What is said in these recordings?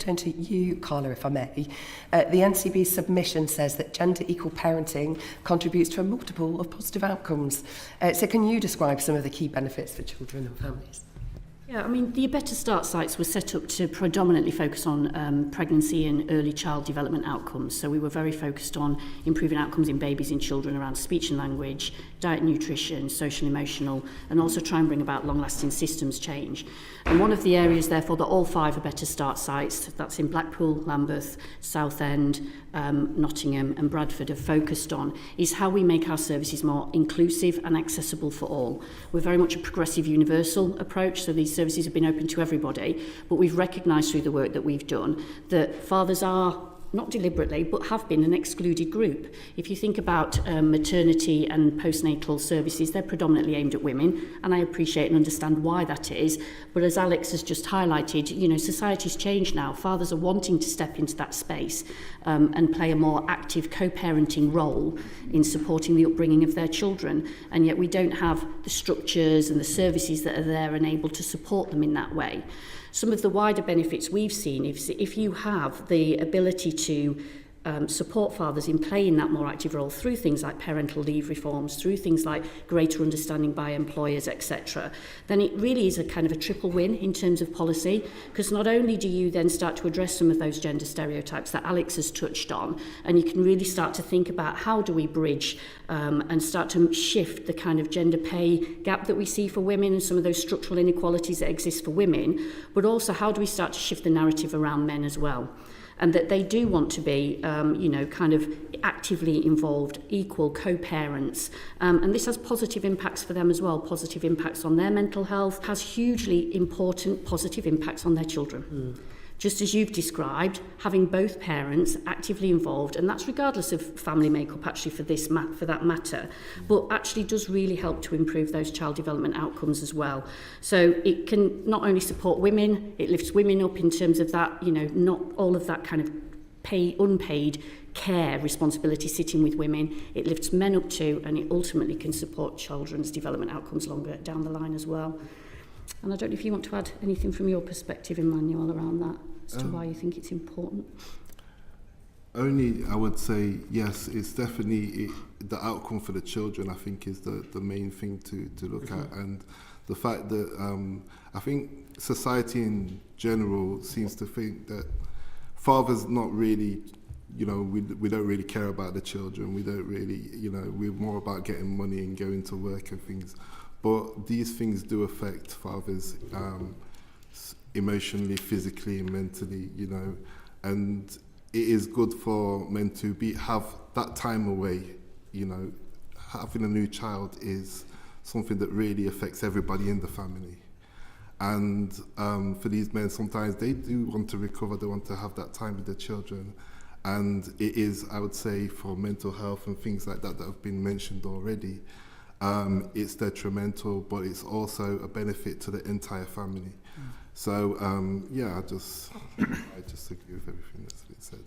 Turn to you, Carla, if I may. The NCB's submission says that gender equal parenting contributes to a multiple of positive outcomes. So can you describe some of the key benefits for children and families? Yeah, I mean, the Better Start sites were set up to predominantly focus on pregnancy and early child development outcomes. So we were very focused on improving outcomes in babies and children around speech and language, diet and nutrition, social and emotional, and also try and bring about long-lasting systems change. And one of the areas, therefore, that all 5 are Better Start sites, that's in Blackpool, Lambeth, Southend, Nottingham and Bradford, have focused on, is how we make our services more inclusive and accessible for all. We're very much a progressive universal approach, so these services have been open to everybody, but we've recognised through the work that we've done that fathers are, not deliberately, but have been an excluded group. If you think about maternity and postnatal services, they're predominantly aimed at women, and I appreciate and understand why that is. But as Alex has just highlighted, you know, society's changed now. Fathers are wanting to step into that space and play a more active co-parenting role in supporting the upbringing of their children, and yet we don't have the structures and the services that are there and able to support them in that way. Some of the wider benefits we've seen is if you have the ability to support fathers in playing that more active role through things like parental leave reforms, through things like greater understanding by employers, etc., then it really is a kind of a triple win in terms of policy, because not only do you then start to address some of those gender stereotypes that Alex has touched on, and you can really start to think about how do we bridge and start to shift the kind of gender pay gap that we see for women and some of those structural inequalities that exist for women, but also how do we start to shift the narrative around men as well. And that they do want to be, kind of actively involved, equal co-parents. And this has positive impacts for them as well, positive impacts on their mental health, has hugely important positive impacts on their children. Just as you've described, having both parents actively involved, and that's regardless of family makeup actually for that matter, but actually does really help to improve those child development outcomes as well. So it can not only support women, it lifts women up in terms of that, you know, not all of that kind of unpaid care responsibility sitting with women. It lifts men up too, and it ultimately can support children's development outcomes longer down the line as well. And I don't know if you want to add anything from your perspective, Emmanuel, around that, as to why you think it's important. Only, I would say, yes, it's definitely the outcome for the children, I think, is the main thing to look at. And the fact that I think society in general seems to think that fathers not really, you know, we don't really care about the children. We don't really, you know, we're more about getting money and going to work and things. But these things do affect fathers emotionally, physically, and mentally, you know. And it is good for men to have that time away, you know. Having a new child is something that really affects everybody in the family. And for these men, sometimes they do want to recover, they want to have that time with their children. And it is, I would say, for mental health and things like that have been mentioned already, it's detrimental, but it's also a benefit to the entire family. So, I just agree with everything that's been said.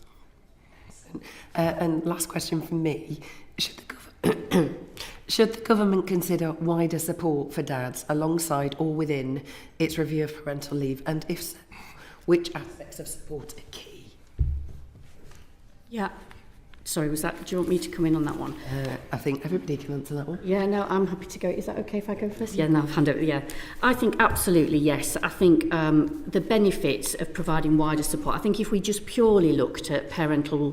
And last question from me. Should the government consider wider support for dads alongside or within its review of parental leave? And if so, which aspects of support are key? Yeah. Sorry, do you want me to come in on that one? I think everybody can answer that one. Yeah, no, I'm happy to go. Is that okay if I go first? Yeah, no, I'll hand over. Yeah, I think absolutely yes. I think the benefits of providing wider support, I think if we just purely looked at parental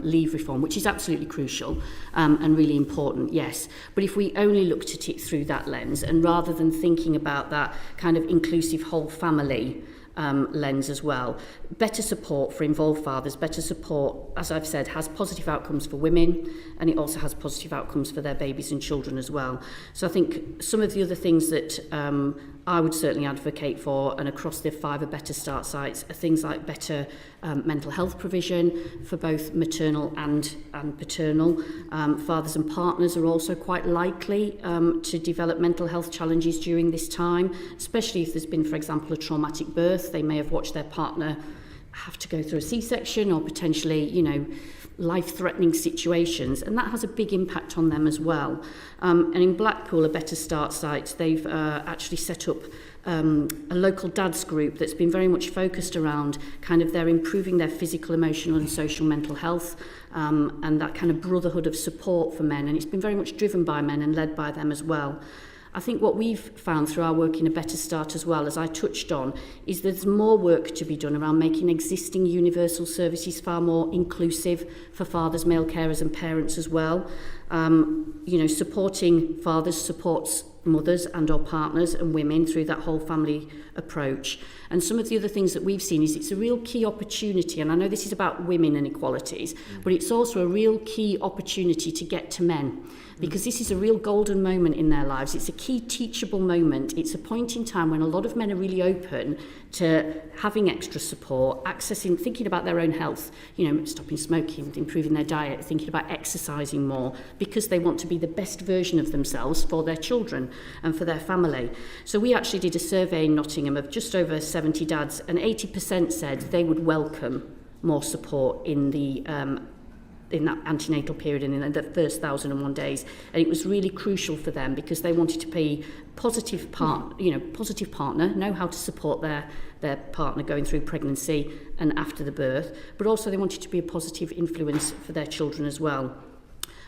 leave reform, which is absolutely crucial and really important, yes. But if we only looked at it through that lens, and rather than thinking about that kind of inclusive whole family lens as well. Better support for involved fathers, better support, as I've said, has positive outcomes for women, and it also has positive outcomes for their babies and children as well. So I think some of the other things that I would certainly advocate for, and across the 5 Better Start sites, are things like better mental health provision for both maternal and paternal. Fathers and partners are also quite likely to develop mental health challenges during this time, especially if there's been, for example, a traumatic birth. They may have watched their partner have to go through a C-section or potentially, you know, life-threatening situations, and that has a big impact on them as well. And in Blackpool, a Better Start site, they've actually set up a local dads group that's been very much focused around kind of their improving their physical, emotional and social mental health, and that kind of brotherhood of support for men. And it's been very much driven by men and led by them as well. I think what we've found through our work in A Better Start as well, as I touched on, is there's more work to be done around making existing universal services far more inclusive for fathers, male carers and parents as well. Supporting fathers supports mothers and or partners and women through that whole family approach. And some of the other things that we've seen is it's a real key opportunity, and I know this is about women and equalities, but it's also a real key opportunity to get to men, because this is a real golden moment in their lives. It's a key teachable moment. It's a point in time when a lot of men are really open to having extra support, accessing, thinking about their own health, stopping smoking, improving their diet, thinking about exercising more, because they want to be the best version of themselves for their children and for their family. So we actually did a survey in Nottingham of just over 70 dads, and 80% said they would welcome more support in that antenatal period and in the first 1,001 days. And it was really crucial for them because they wanted to be positive partner, know how to support their partner going through pregnancy and after the birth, but also they wanted to be a positive influence for their children as well.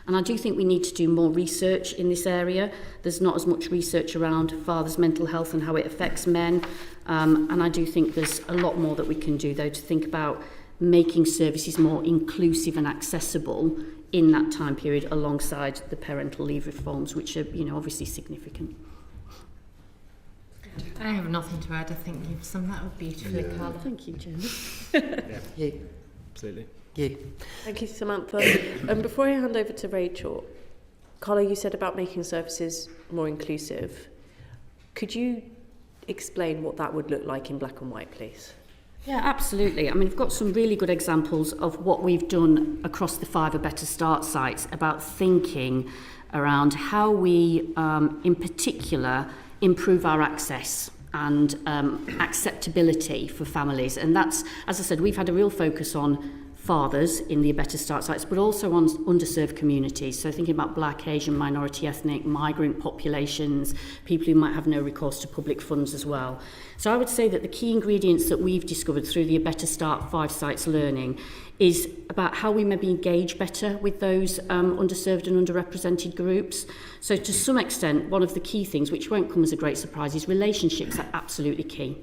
And I do think we need to do more research in this area. There's not as much research around fathers' mental health and how it affects men. And I do think there's a lot more that we can do, though, to think about making services more inclusive and accessible in that time period alongside the parental leave reforms, which are, obviously significant. I have nothing to add. I think you've summed that up beautifully, Carla. Thank you, Jen. Yeah, absolutely. You. Thank you, Samantha. Before I hand over to Rachel, Carla, you said about making services more inclusive. Could you explain what that would look like in black and white, please? Yeah, absolutely. I mean, we've got some really good examples of what we've done across the 5 A Better Start sites about thinking around how we, in particular, improve our access and acceptability for families. And that's, as I said, we've had a real focus on fathers in the A Better Start sites, but also on underserved communities. So thinking about Black, Asian, minority, ethnic, migrant populations, people who might have no recourse to public funds as well. So I would say that the key ingredients that we've discovered through the A Better Start 5 sites learning is about how we maybe engage better with those underserved and underrepresented groups. So to some extent, one of the key things, which won't come as a great surprise, is relationships are absolutely key.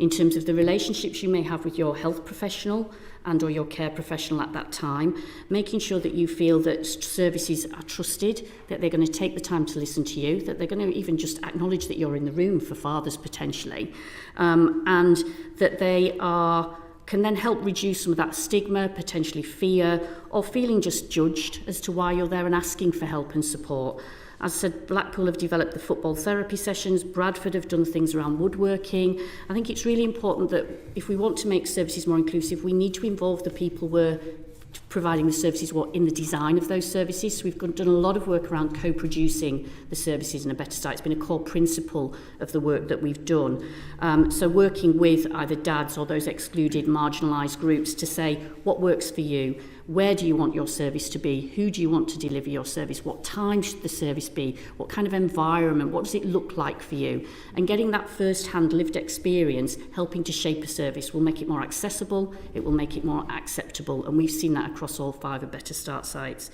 In terms of the relationships you may have with your health professional and or your care professional at that time, making sure that you feel that services are trusted, that they're going to take the time to listen to you, that they're going to even just acknowledge that you're in the room for fathers potentially, and that they can then help reduce some of that stigma, potentially fear, or feeling just judged as to why you're there and asking for help and support. As I said, Blackpool have developed the football therapy sessions, Bradford have done things around woodworking. I think it's really important that if we want to make services more inclusive, we need to involve the people we're providing the services in the design of those services. So we've done a lot of work around co-producing the services in A Better Start. It's been a core principle of the work that we've done. So working with either dads or those excluded, marginalised groups to say what works for you. Where do you want your service to be? Who do you want to deliver your service? What time should the service be? What kind of environment? What does it look like for you? And getting that first-hand lived experience, helping to shape a service, will make it more accessible, it will make it more acceptable. And we've seen that across all 5 A Better Start sites.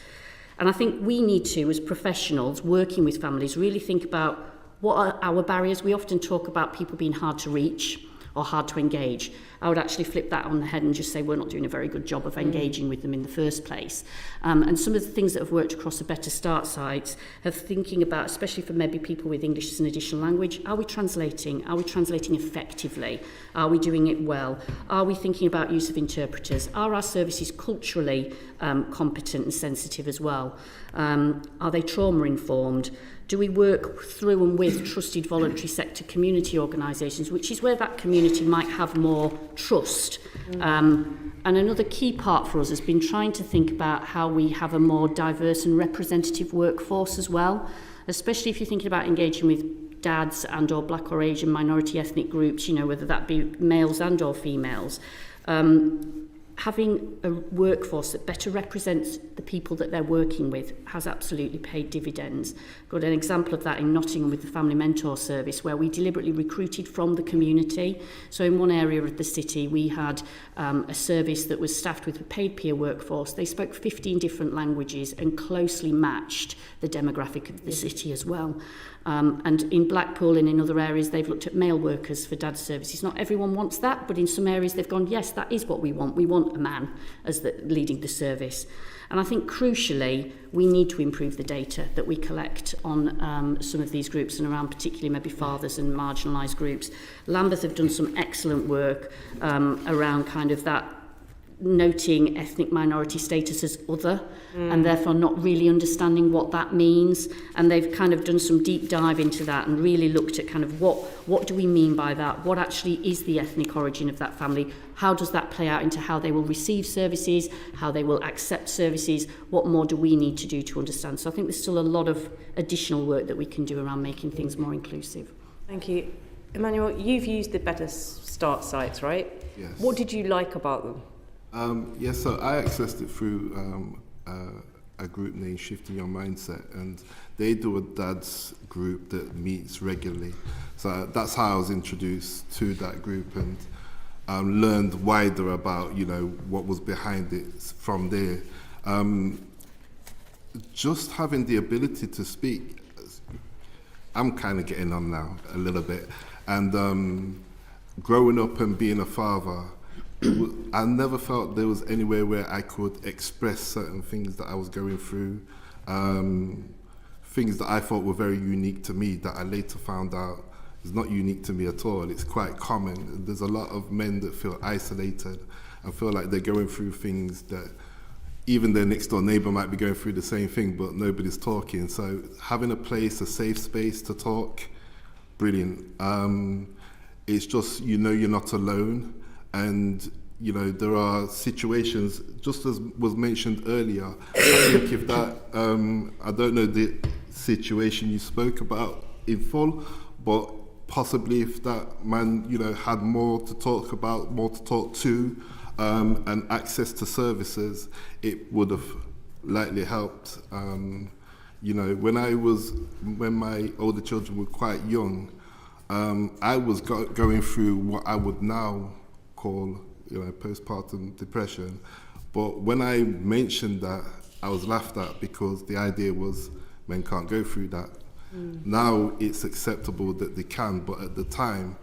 And I think we need to, as professionals working with families, really think about what are our barriers. We often talk about people being hard to reach or hard to engage. I would actually flip that on the head and just say we're not doing a very good job of engaging with them in the first place. And some of the things that have worked across the Better Start sites have thinking about, especially for maybe people with English as an additional language, are we translating? Are we translating effectively? Are we doing it well? Are we thinking about use of interpreters? Are our services culturally competent and sensitive as well? Are they trauma informed? Do we work through and with trusted voluntary sector community organisations, which is where that community might have more trust? And another key part for us has been trying to think about how we have a more diverse and representative workforce as well, especially if you're thinking about engaging with dads and or Black or Asian minority ethnic groups, whether that be males and or females. having a workforce that better represents the people that they're working with has absolutely paid dividends. Got an example of that in Nottingham with the Family Mentor Service, where we deliberately recruited from the community. So in one area of the city, we had a service that was staffed with a paid peer workforce. They spoke 15 different languages and closely matched the demographic of the city as well. And in Blackpool and in other areas, they've looked at male workers for dad services. Not everyone wants that, but in some areas they've gone, yes, that is what we want. We want a man as leading the service. And I think crucially, we need to improve the data that we collect on some of these groups and around particularly maybe fathers and marginalised groups. Lambeth have done some excellent work around kind of that, noting ethnic minority status as other and therefore not really understanding what that means, and they've kind of done some deep dive into that and really looked at kind of what do we mean by that, what actually is the ethnic origin of that family, how does that play out into how they will receive services, how they will accept services, what more do we need to do to understand. So I think there's still a lot of additional work that we can do around making things more inclusive. Thank you. Emmanuel, you've used the Better Start sites, right? Yes. What did you like about them? Yes, so I accessed it through a group named Shifting Your Mindset, and they do a dad's group that meets regularly. So that's how I was introduced to that group and learned wider about, what was behind it from there. Just having the ability to speak, I'm kind of getting on now a little bit, and growing up and being a father, I never felt there was anywhere where I could express certain things that I was going through, things that I thought were very unique to me that I later found out is not unique to me at all. It's quite common. There's a lot of men that feel isolated and feel like they're going through things that even their next door neighbour might be going through the same thing, but nobody's talking. So having a place, a safe space to talk, brilliant. It's just, you're not alone. And, there are situations, just as was mentioned earlier, I think if that, I don't know the situation you spoke about in full, but possibly if that man, had more to talk about, more to talk to, and access to services, it would have likely helped. When my older children were quite young, I was going through what I would now call, postpartum depression. But when I mentioned that, I was laughed at because the idea was men can't go through that. Now it's acceptable that they can, but at the time,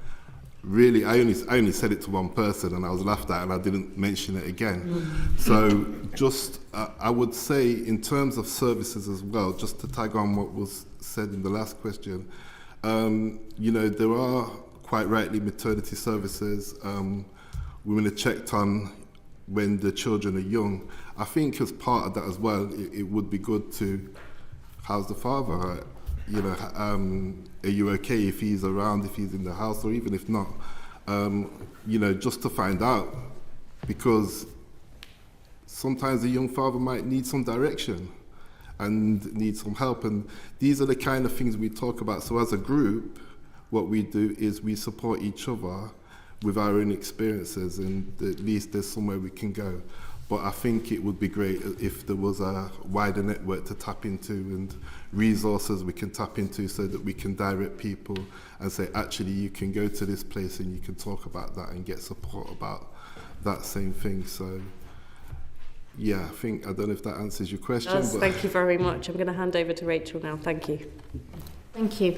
really, I only said it to one person and I was laughed at and I didn't mention it again. So just, I would say in terms of services as well, just to tag on what was said in the last question, there are quite rightly maternity services. Women are checked on when the children are young. I think as part of that as well, it would be good to, how's the father? Are you okay if he's around, if he's in the house, or even if not? Just to find out, because sometimes a young father might need some direction and need some help, and these are the kind of things we talk about. So as a group, what we do is we support each other with our own experiences, and at least there's somewhere we can go. But I think it would be great if there was a wider network to tap into and resources we can tap into so that we can direct people and say, actually, you can go to this place and you can talk about that and get support about that same thing. So, yeah, I don't know if that answers your question. But Thank you very much. I'm going to hand over to Rachel now. Thank you. Thank you.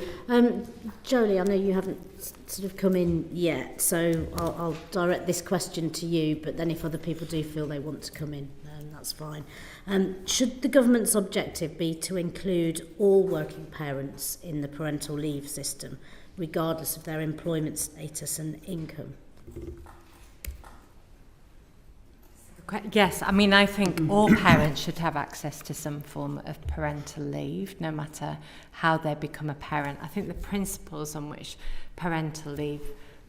Jolie, I know you haven't sort of come in yet, so I'll direct this question to you, but then if other people do feel they want to come in, that's fine. Should the government's objective be to include all working parents in the parental leave system, regardless of their employment status and income? Yes, I think all parents should have access to some form of parental leave, no matter how they become a parent. I think the principles on which parental leave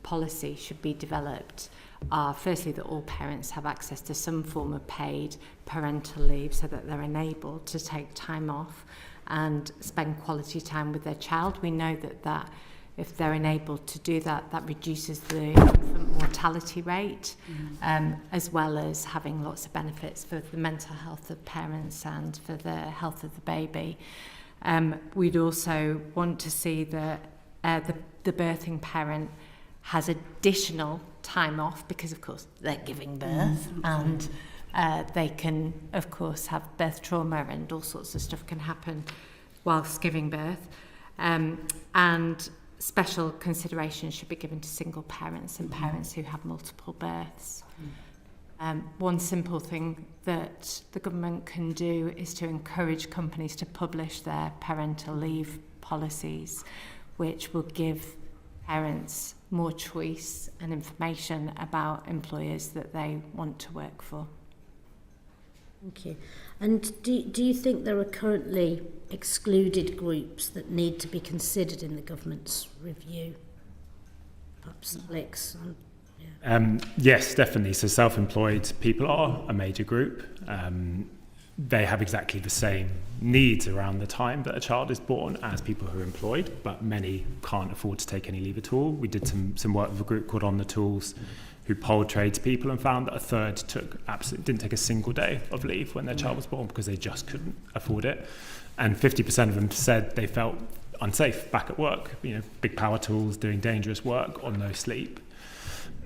policy should be developed are, firstly, that all parents have access to some form of paid parental leave so that they're enabled to take time off and spend quality time with their child. We know that if they're enabled to do that, that reduces the infant mortality rate, as well as having lots of benefits for the mental health of parents and for the health of the baby. We'd also want to see that the birthing parent has additional time off, because of course they're giving birth, and they can of course have birth trauma, and all sorts of stuff can happen whilst giving birth, and special consideration should be given to single parents and parents who have multiple births. One simple thing that the government can do is to encourage companies to publish their parental leave policies, which will give parents more choice and information about employers that they want to work for. Thank you. And do you think there are currently excluded groups that need to be considered in the government's review? Perhaps Alex? Yes, definitely. So self-employed people are a major group. They have exactly the same needs around the time that a child is born as people who are employed, but many can't afford to take any leave at all. We did some work with a group called On the Tools, who polled tradespeople and found that a third didn't take a single day of leave when their child was born because they just couldn't afford it. And 50% of them said they felt unsafe back at work, big power tools, doing dangerous work on no sleep.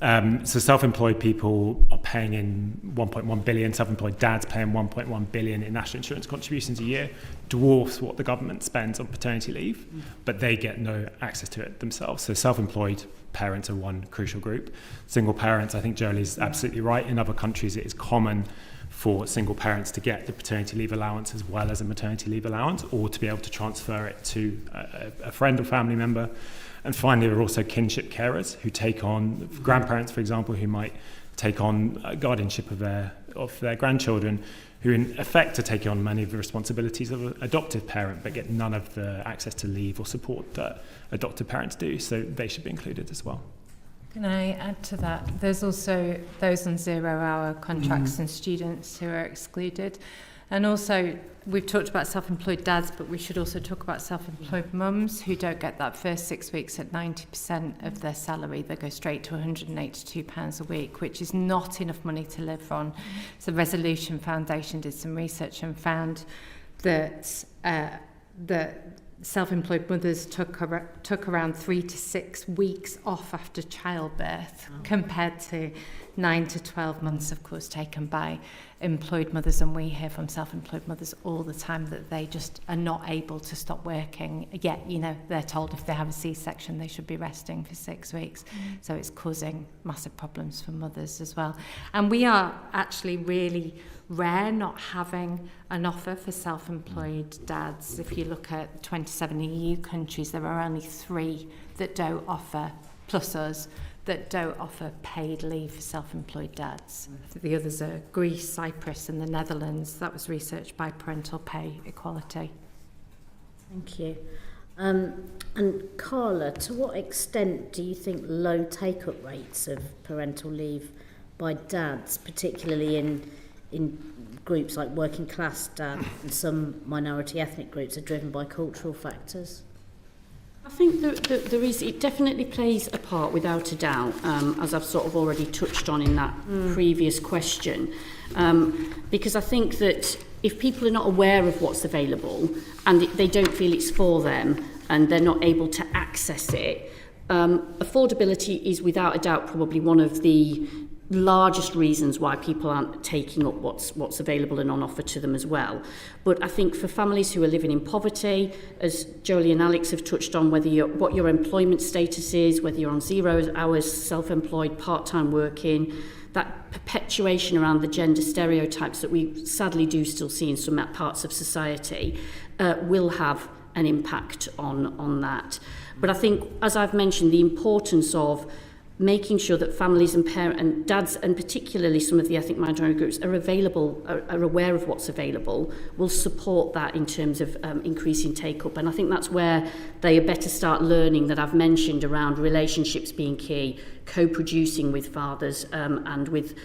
So self-employed people are paying in 1.1 billion, self-employed dads paying 1.1 billion in national insurance contributions a year, dwarfs what the government spends on paternity leave, but they get no access to it themselves. So self-employed parents are one crucial group. Single parents, I think Jolie's absolutely right. In other countries, it is common for single parents to get the paternity leave allowance as well as a maternity leave allowance, or to be able to transfer it to a friend or family member. And finally, there are also kinship carers who take on grandparents, for example, who might take on guardianship of their grandchildren, who in effect are taking on many of the responsibilities of an adoptive parent, but get none of the access to leave or support that adoptive parents do. So they should be included as well. Can I add to that? There's also those on 0-hour contracts and students who are excluded. And also, we've talked about self-employed dads, but we should also talk about self-employed mums who don't get that first 6 weeks at 90% of their salary. They go straight to £182 a week, which is not enough money to live on. So Resolution Foundation did some research and found that self-employed mothers took around 3 to 6 weeks off after childbirth, compared to 9 to 12 months, of course, taken by employed mothers. And we hear from self-employed mothers all the time that they just are not able to stop working. Yet, they're told if they have a C-section, they should be resting for 6 weeks. So it's causing massive problems for mothers as well. And we are actually really rare not having an offer for self-employed dads. If you look at 27 EU countries, there are only 3 that don't offer, plus us, that don't offer paid leave for self-employed dads. The others are Greece, Cyprus and the Netherlands. That was researched by Parental Pay Equality. Thank you. And Carla, to what extent do you think low take-up rates of parental leave by dads, particularly in groups like working class dads and some minority ethnic groups, are driven by cultural factors? I think there is, it definitely plays a part without a doubt, as I've sort of already touched on in that previous question, because I think that if people are not aware of what's available and they don't feel it's for them and they're not able to access it, affordability is without a doubt probably one of the largest reasons why people aren't taking up what's available and on offer to them as well. But I think for families who are living in poverty, as Jolie and Alex have touched on, what your employment status is, whether you're on 0 hours, self-employed, part-time working, that perpetuation around the gender stereotypes that we sadly do still see in some parts of society will have an impact on that. But I think, as I've mentioned, the importance of making sure that families and dads, and particularly some of the ethnic minority groups, are aware of what's available, will support that in terms of increasing take-up. And I think that's where they better start learning that I've mentioned around relationships being key, co-producing with fathers and with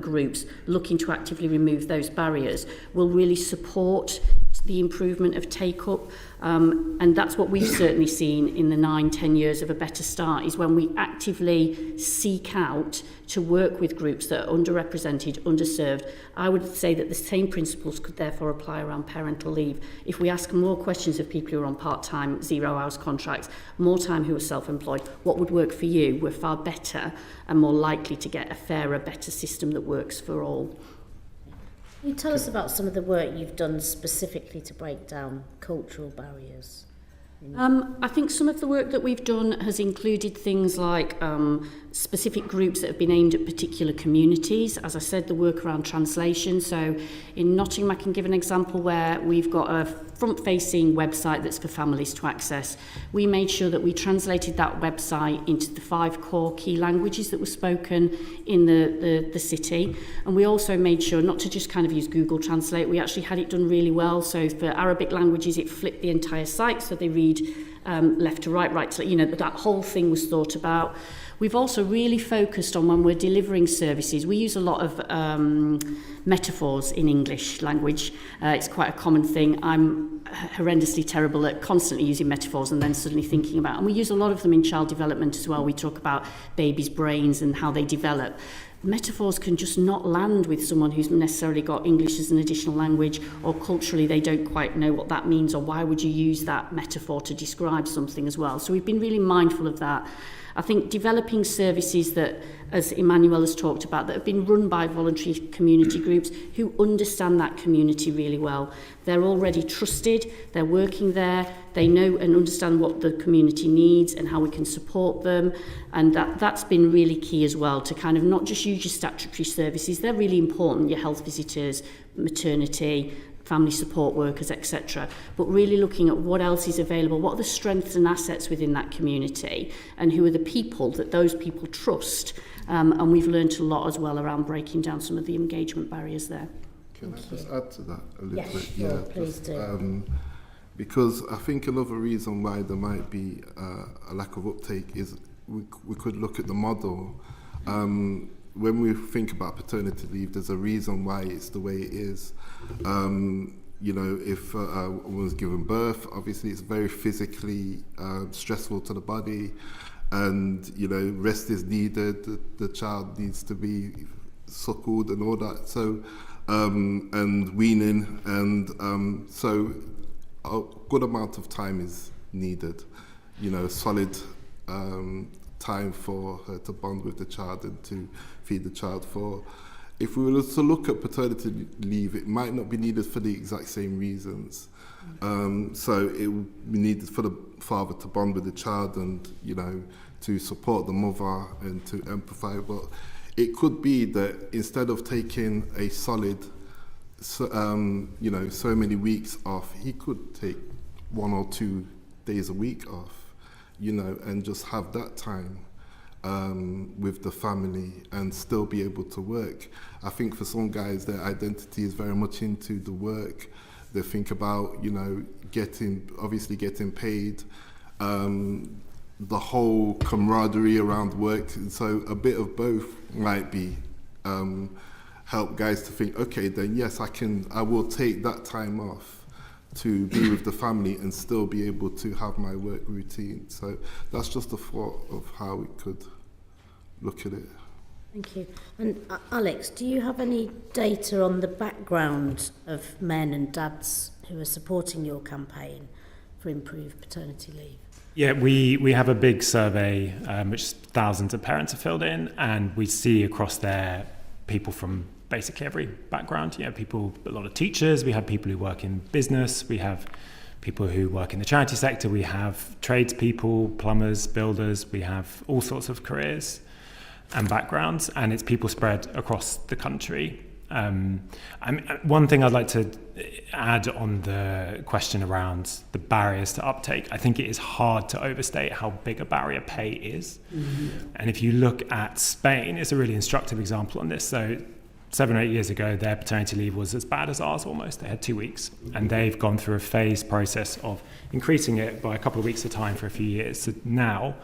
groups, looking to actively remove those barriers, will really support the improvement of take-up. And that's what we've certainly seen in the 9-10 years of A Better Start, is when we actively seek out to work with groups that are underrepresented, underserved. I would say that the same principles could therefore apply around parental leave. If we ask more questions of people who are on part-time, 0-hours contracts, more time who are self-employed, what would work for you, we're far better and more likely to get a fairer, better system that works for all. Can you tell us about some of the work you've done specifically to break down cultural barriers? I think some of the work that we've done has included things like specific groups that have been aimed at particular communities. As I said, the work around translation. So in Nottingham, I can give an example where we've got a front-facing website that's for families to access. We made sure that we translated that website into the 5 core key languages that were spoken in the city. And we also made sure not to just kind of use Google Translate. We actually had it done really well. So for Arabic languages, it flipped the entire site, so they read left to right, right to left. You know, that whole thing was thought about. We've also really focused on, when we're delivering services, we use a lot of metaphors in English language. It's quite a common thing. I'm horrendously terrible at constantly using metaphors and then suddenly thinking about, and we use a lot of them in child development as well. We talk about babies' brains and how they develop. Metaphors can just not land with someone who's necessarily got English as an additional language, or culturally they don't quite know what that means, or why would you use that metaphor to describe something as well. So we've been really mindful of that. I think developing services that, as Emmanuel has talked about, that have been run by voluntary community groups who understand that community really well. They're already trusted, they're working there, they know and understand what the community needs and how we can support them. And that's been really key as well, to kind of not just use your statutory services. They're really important, your health visitors, maternity, family support workers, etc. But really looking at what else is available, what are the strengths and assets within that community, and who are the people that those people trust. And we've learned a lot as well around breaking down some of the engagement barriers there. Can I just add to that a little bit? Sure, Yeah, please do. Because I think another reason why there might be a lack of uptake is we could look at the model. When we think about paternity leave, there's a reason why it's the way it is. You know, if a woman's given birth, obviously it's very physically stressful to the body, and, you know, rest is needed. The child needs to be suckled and all that. So, and weaning, and so a good amount of time is needed. You know, solid time for her to bond with the child and to feed the child for. If we were to look at paternity leave, it might not be needed for the exact same reasons. So it would be needed for the father to bond with the child and, you know, to support the mother and to empathise. But it could be that instead of taking a solid, you know, so many weeks off, he could take 1 or 2 days a week off, you know, and just have that time with the family and still be able to work. I think for some guys, their identity is very much into the work. They think about, you know, getting paid, the whole camaraderie around work. And so a bit of both might be help guys to think, okay, then yes, I will take that time off to be with the family and still be able to have my work routine. So that's just a thought of how we could look at it. Thank you. And Alex, do you have any data on the background of men and dads who are supporting your campaign for improved paternity leave? Yeah, we have a big survey which thousands of parents have filled in, and we see across there people from basically every background. You know, people, a lot of teachers, we have people who work in business, we have people who work in the charity sector, we have tradespeople, plumbers, builders, we have all sorts of careers and backgrounds, and it's people spread across the country. One thing I'd like to add on the question around the barriers to uptake, I think it is hard to overstate how big a barrier pay is. Mm-hmm. And if you look at Spain, it's a really instructive example on this. So 7 or 8 years ago, their paternity leave was as bad as ours almost. They had 2 weeks, and they've gone through a phased process of increasing it by a couple of weeks at a time for a few years. So now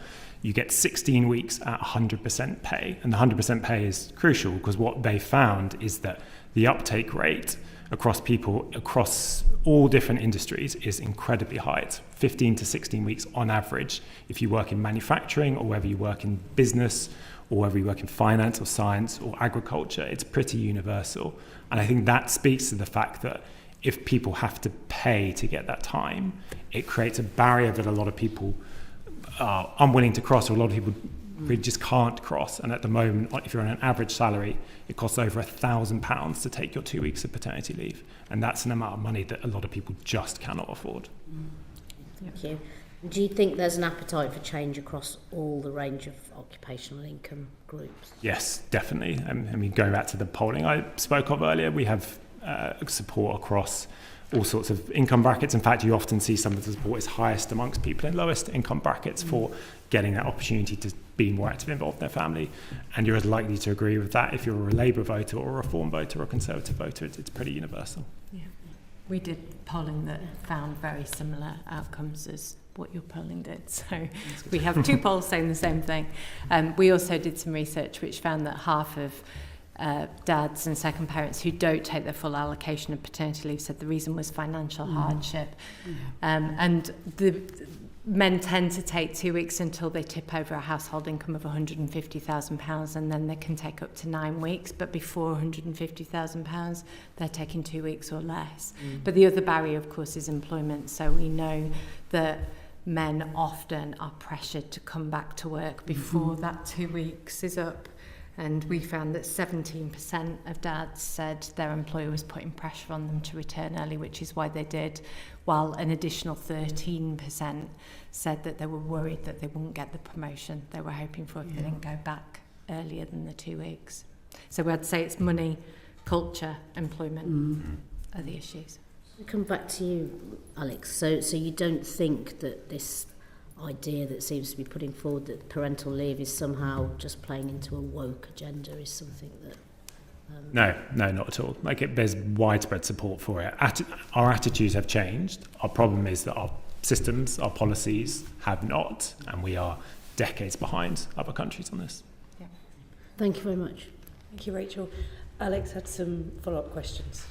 you get 16 weeks at 100% pay. And the 100% pay is crucial because what they found is that the uptake rate across people across all different industries is incredibly high. It's 15 to 16 weeks on average if you work in manufacturing or whether you work in business or whether you work in finance or science or agriculture. It's pretty universal. And I think that speaks to the fact that if people have to pay to get that time, it creates a barrier that a lot of people are unwilling to cross, or a lot of people really just can't cross. And at the moment, if you're on an average salary, it costs over £1,000 to take your 2 weeks of paternity leave. And that's an amount of money that a lot of people just cannot afford. Thank you. Do you think there's an appetite for change across all the range of occupational income groups? Yes, definitely. I mean, going back to the polling I spoke of earlier, we have support across all sorts of income brackets. In fact, you often see some of the support is highest amongst people in lowest income brackets for getting that opportunity to be more actively involved in their family. And you're as likely to agree with that if you're a Labour voter or a Reform voter or a Conservative voter. It's pretty universal. Yeah. We did polling that found very similar outcomes as what your polling did. So we have two polls saying the same thing. We also did some research which found that half of dads and second parents who don't take their full allocation of paternity leave said the reason was financial hardship. And the men tend to take 2 weeks until they tip over a household income of £150,000, and then they can take up to 9 weeks, but before £150,000 they're taking 2 weeks or less. But the other barrier, of course, is employment. So we know that men often are pressured to come back to work before that 2 weeks is up. And we found that 17% of dads said their employer was putting pressure on them to return early, which is why they did, while an additional 13% said that they were worried that they wouldn't get the promotion they were hoping for if they didn't go back earlier than the 2 weeks. So I'd say it's money, culture, employment are the issues. I'll come back to you, Alex. So you don't think that this idea that seems to be putting forward that parental leave is somehow just playing into a woke agenda is something that... No, not at all. There's widespread support for it. Our attitudes have changed. Our problem is that our systems, our policies have not, and we are decades behind other countries on this. Yeah. Thank you very much. Thank you, Rachel. Alex had some follow-up questions.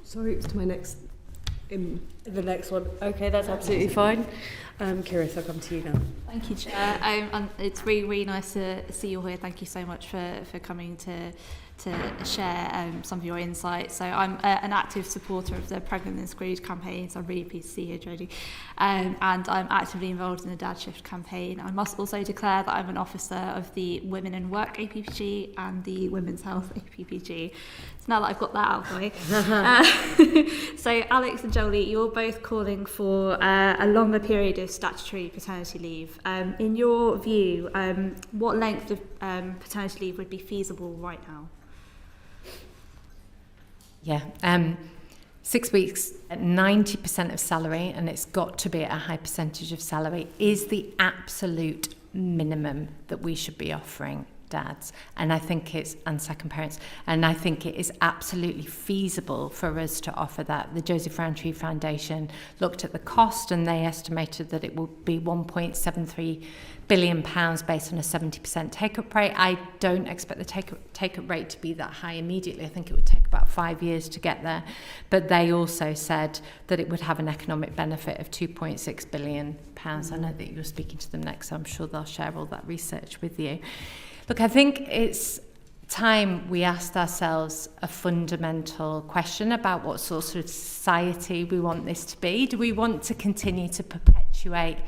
Sorry, it's to my next... The next one. Okay, that's absolutely fine. Kira, I'll come to you now. Thank you, Chair. And it's really, really nice to see you all here. Thank you so much for coming to share some of your insights. So I'm an active supporter of the Pregnant and Screwed campaign, so I'm really pleased to see you, Jodie. And I'm actively involved in the Dad Shift campaign. I must also declare that I'm an officer of the Women and Work APPG and the Women's Health APPG. So now that I've got that out of the way. So Alex and Jolie, you're both calling for a longer period of statutory paternity leave. In your view, what length of paternity leave would be feasible right now? Yeah, 6 weeks at 90% of salary, and it's got to be at a high percentage of salary, is the absolute minimum that we should be offering dads, and I think and second parents, and I think it is absolutely feasible for us to offer that. The Joseph Rowntree Foundation looked at the cost, and they estimated that it would be £1.73 billion based on a 70% take-up rate. I don't expect the take-up rate to be that high immediately. I think it would take about 5 years to get there, but they also said that it would have an economic benefit of £2.6 billion. I know that you're speaking to them next, so I'm sure they'll share all that research with you. Look, I think it's time we asked ourselves a fundamental question about what sort of society we want this to be. Do we want to continue to perpetuate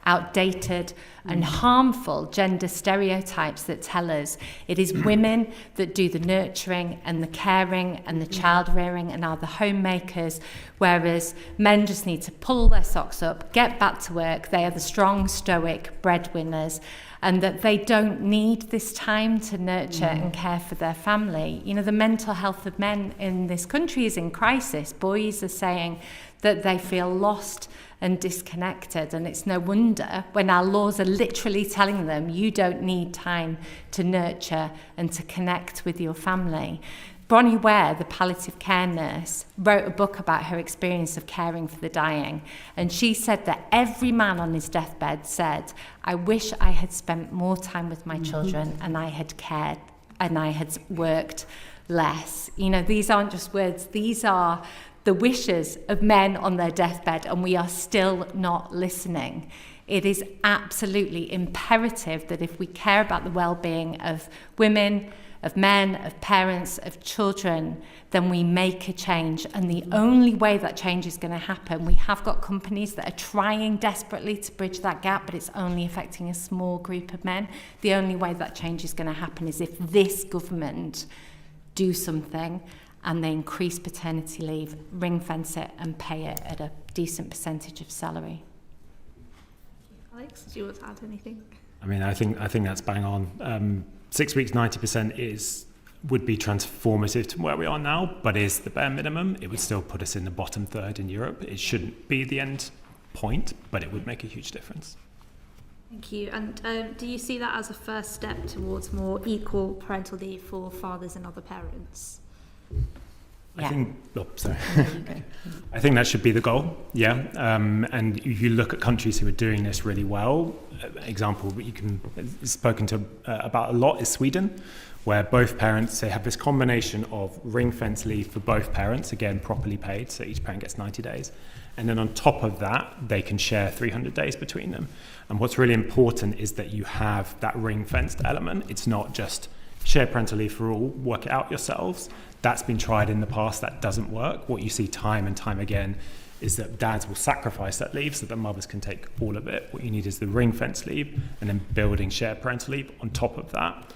outdated and harmful gender stereotypes that tell us it is women that do the nurturing and the caring and the child rearing and are the homemakers, whereas men just need to pull their socks up, get back to work, they are the strong, stoic breadwinners, and that they don't need this time to nurture and care for their family. You know, the mental health of men in this country is in crisis. Boys are saying that they feel lost and disconnected, and it's no wonder when our laws are literally telling them you don't need time to nurture and to connect with your family. Bronnie Ware, the palliative care nurse, wrote a book about her experience of caring for the dying. And she said that every man on his deathbed said, I wish I had spent more time with my children and I had cared and I had worked less. You know, these aren't just words, these are the wishes of men on their deathbed, and we are still not listening. It is absolutely imperative that if we care about the well-being of women, of men, of parents, of children, then we make a change. And the only way that change is going to happen, we have got companies that are trying desperately to bridge that gap, but it's only affecting a small group of men. The only way that change is going to happen is if this government do something and they increase paternity leave, ring fence it and pay it at a decent percentage of salary. Alex, do you want to add anything? I mean, I think that's bang on. 6 weeks, 90% would be transformative to where we are now, but is the bare minimum. It would still put us in the bottom third in Europe. It shouldn't be the end point, but it would make a huge difference. Thank you. And do you see that as a first step towards more equal parental leave for fathers and other parents? I think that should be the goal, yeah. And if you look at countries who are doing this really well, example that you can spoken to about a lot is Sweden, where both parents, they have this combination of ring fence leave for both parents, again properly paid, so each parent gets 90 days. And then on top of that, they can share 300 days between them. And what's really important is that you have that ring fenced element. It's not just share parental leave for all, work it out yourselves. That's been tried in the past, that doesn't work. What you see time and time again is that dads will sacrifice that leave so that mothers can take all of it. What you need is the ring fence leave and then building shared parental leave on top of that.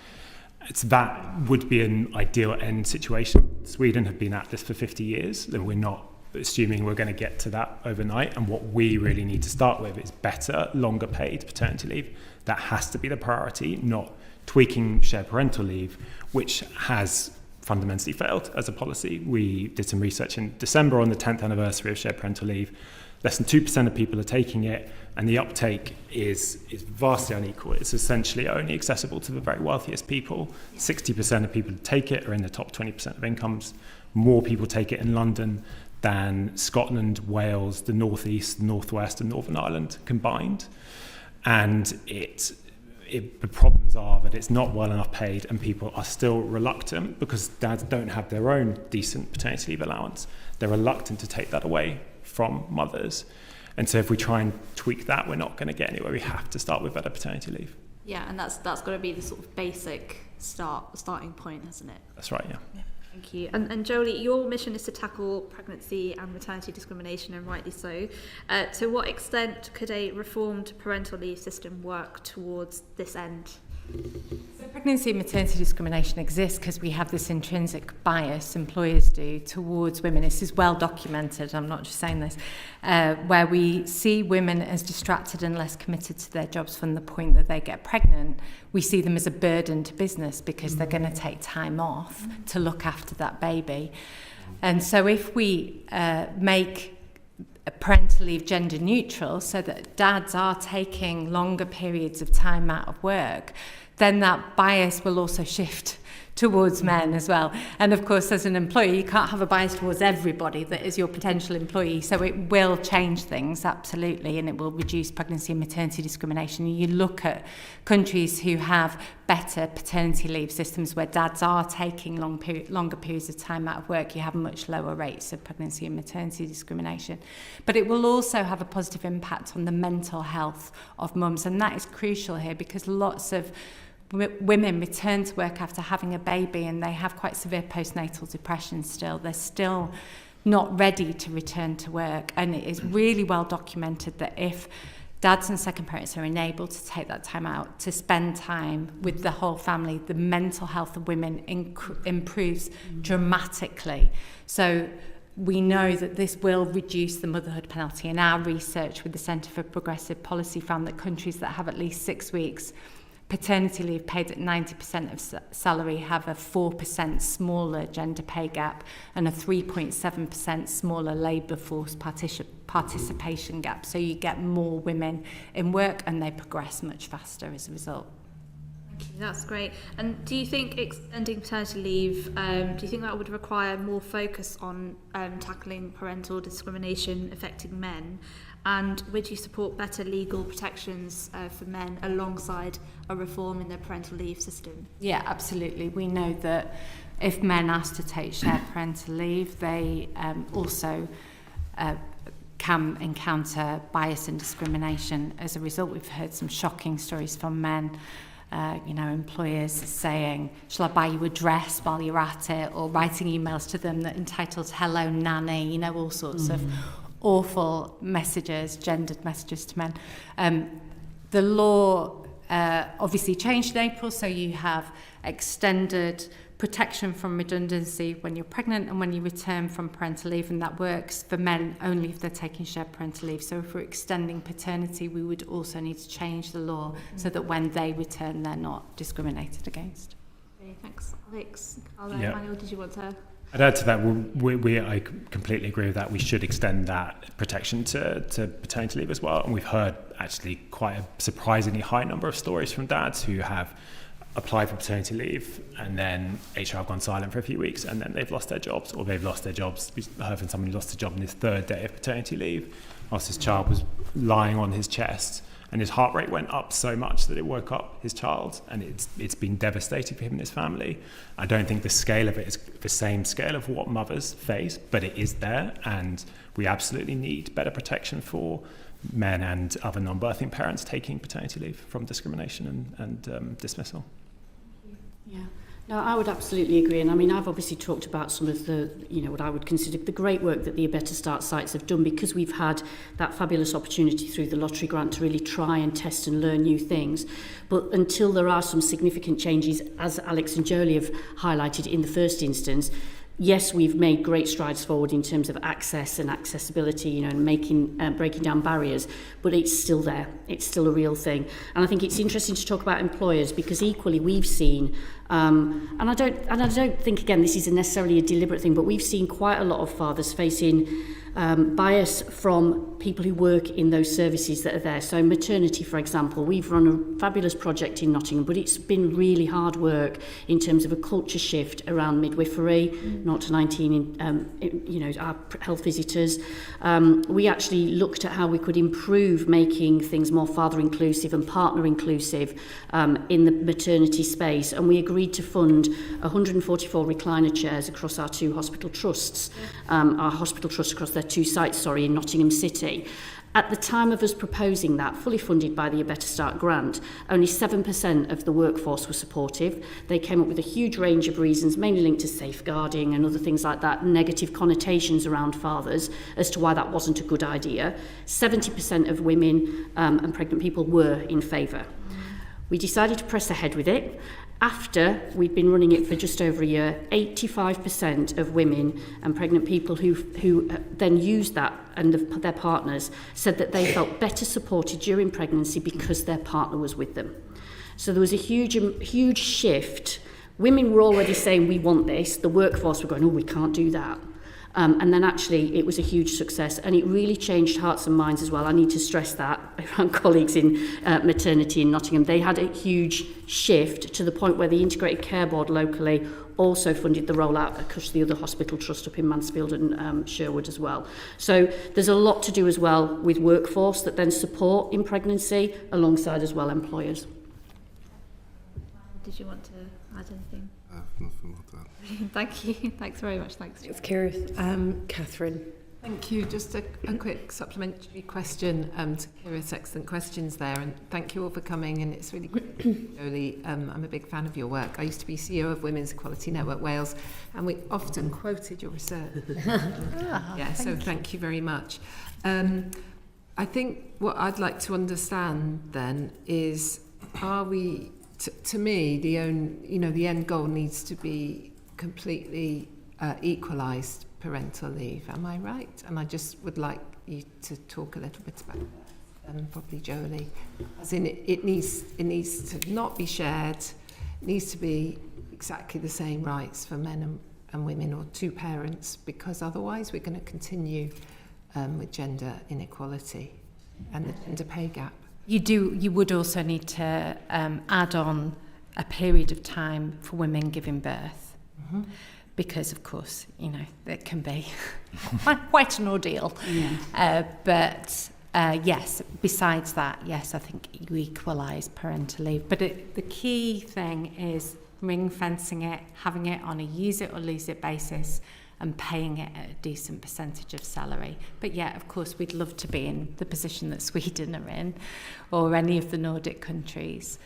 That would be an ideal end situation. Sweden have been at this for 50 years, and we're not assuming we're going to get to that overnight. And what we really need to start with is better, longer paid paternity leave. That has to be the priority, not tweaking shared parental leave, which has fundamentally failed as a policy. We did some research in December on the 10th anniversary of shared parental leave. Less than 2% of people are taking it, and the uptake is vastly unequal. It's essentially only accessible to the very wealthiest people. 60% of people who take it are in the top 20% of incomes. More people take it in London than Scotland, Wales, the North East, Northwest, and Northern Ireland combined. And the problems are that it's not well enough paid, and people are still reluctant because dads don't have their own decent paternity leave allowance. They're reluctant to take that away from mothers. And so if we try and tweak that, we're not going to get anywhere. We have to start with better paternity leave. Yeah, and that's got to be the sort of basic starting point, hasn't it? That's right, yeah. Thank you. And Jolie, your mission is to tackle pregnancy and maternity discrimination, and rightly so. To what extent could a reformed parental leave system work towards this end? So pregnancy and maternity discrimination exists because we have this intrinsic bias, employers do, towards women. This is well documented, I'm not just saying this, where we see women as distracted and less committed to their jobs from the point that they get pregnant. We see them as a burden to business because they're going to take time off to look after that baby. And so if we make parental leave gender neutral so that dads are taking longer periods of time out of work, then that bias will also shift towards men as well. And of course, as an employee, you can't have a bias towards everybody that is your potential employee. So it will change things, absolutely, and it will reduce pregnancy and maternity discrimination. You look at countries who have better paternity leave systems where dads are taking longer periods of time out of work, you have much lower rates of pregnancy and maternity discrimination. But it will also have a positive impact on the mental health of mums, and that is crucial here because lots of women return to work after having a baby and they have quite severe postnatal depression still. They're still not ready to return to work, and it is really well documented that if dads and second parents are enabled to take that time out to spend time with the whole family, the mental health of women improves dramatically. So we know that this will reduce the motherhood penalty, and our research with the Centre for Progressive Policy found that countries that have at least 6 weeks paternity leave paid at 90% of salary have a 4% smaller gender pay gap and a 3.7% smaller labour force participation gap. So you get more women in work and they progress much faster as a result. That's great. And do you think extending paternity leave, do you think that would require more focus on tackling parental discrimination affecting men? And would you support better legal protections for men alongside a reform in the parental leave system? Yeah, absolutely. We know that if men ask to take shared parental leave, they also can encounter bias and discrimination. As a result, we've heard some shocking stories from men, employers saying, shall I buy you a dress while you're at it, or writing emails to them that entitled hello nanny, all sorts of awful messages, gendered messages to men. The law obviously changed in April, so you have extended protection from redundancy when you're pregnant and when you return from parental leave, and that works for men only if they're taking shared parental leave. So if we're extending paternity, we would also need to change the law so that when they return, they're not discriminated against. Okay, thanks, Alex. Yeah. Manuel, did you want to? I'd add to that, I completely agree with that. We should extend that protection to paternity leave as well. And we've heard actually quite a surprisingly high number of stories from dads who have applied for paternity leave and then HR have gone silent for a few weeks and then they've lost their jobs, or they've lost their jobs. We heard from someone who lost a job on his third day of paternity leave whilst his child was lying on his chest, and his heart rate went up so much that it woke up his child, and it's been devastating for him and his family. I don't think the scale of it is the same scale of what mothers face, but it is there, and we absolutely need better protection for men and other non-birthing parents taking paternity leave from discrimination and dismissal. Yeah, no, I would absolutely agree. And I mean, I've obviously talked about some of the, what I would consider the great work that the A Better Start sites have done, because we've had that fabulous opportunity through the lottery grant to really try and test and learn new things. But until there are some significant changes, as Alex and Jolie have highlighted in the first instance, yes, we've made great strides forward in terms of access and accessibility, and breaking down barriers, but it's still there. It's still a real thing. And I think it's interesting to talk about employers, because equally we've seen, and I don't think, again, this is necessarily a deliberate thing, but we've seen quite a lot of fathers facing bias from people who work in those services that are there. So maternity, for example, we've run a fabulous project in Nottingham, but it's been really hard work in terms of a culture shift around midwifery, 0 to 19, our health visitors. We actually looked at how we could improve making things more father inclusive and partner inclusive in the maternity space, and we agreed to fund 144 recliner chairs across our two hospital trusts, our hospital trusts across their two sites, in Nottingham City. At the time of us proposing that, fully funded by the A Better Start grant, only 7% of the workforce were supportive. They came up with a huge range of reasons, mainly linked to safeguarding and other things like that, negative connotations around fathers as to why that wasn't a good idea. 70% of women and pregnant people were in favour. We decided to press ahead with it. After we'd been running it for just over a year, 85% of women and pregnant people who then used that and their partners said that they felt better supported during pregnancy because their partner was with them. So there was a huge shift. Women were already saying, we want this. The workforce were going, oh, we can't do that. And then actually it was a huge success, and it really changed hearts and minds as well. I need to stress that around colleagues in maternity in Nottingham. They had a huge shift to the point where the Integrated Care Board locally also funded the rollout across the other hospital trust up in Mansfield and Sherwood as well. So there's a lot to do as well with workforce that then support in pregnancy alongside as well employers. Did you want to add anything? Nothing more to add. Thank you. Thanks very much. Thanks. It's Kira. Catherine. Thank you. Just a quick supplementary question to Kira's excellent questions there, and thank you all for coming, and it's really great. Jolie, I'm a big fan of your work. I used to be CEO of Women's Equality Network Wales, and we often quoted your research. So thank you very much. I think what I'd like to understand then is, are we, to me, the end goal needs to be completely equalised parental leave. Am I right? And I just would like you to talk a little bit about that, and probably Jolie. As in, it needs to not be shared. It needs to be exactly the same rights for men and women, or two parents, because otherwise we're going to continue with gender inequality and the gender pay gap. You would also need to add on a period of time for women giving birth. Mm-hmm. Because, of course, you know, it can be quite an ordeal. Yeah. But yes, besides that, yes, I think you equalise parental leave. But the key thing is ring fencing it, having it on a use it or lose it basis, and paying it at a decent percentage of salary. But yeah, of course, we'd love to be in the position that Sweden are in, or any of the Nordic countries.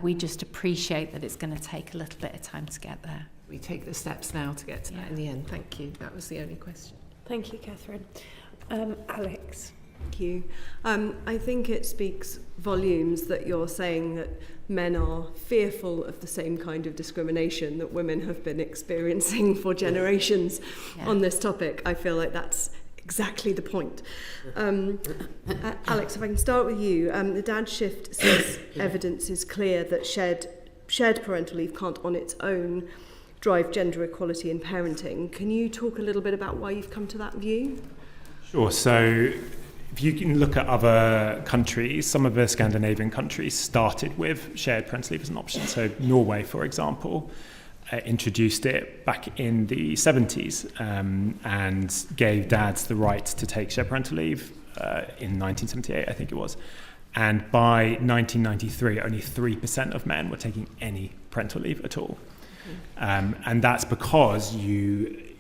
We just appreciate that it's going to take a little bit of time to get there. We take the steps now to get to that in the end. Thank you. That was the only question. Thank you, Catherine. Alex. Thank you. I think it speaks volumes that you're saying that men are fearful of the same kind of discrimination that women have been experiencing for generations on this topic. I feel like that's exactly the point. Alex, if I can start with you. The dad shift says evidence is clear that shared parental leave can't on its own drive gender equality in parenting. Can you talk a little bit about why you've come to that view? Sure. So if you can look at other countries, some of the Scandinavian countries started with shared parental leave as an option. So Norway, for example, introduced it back in the 70s and gave dads the right to take shared parental leave in 1978, I think it was. And by 1993, only 3% of men were taking any parental leave at all. And that's because you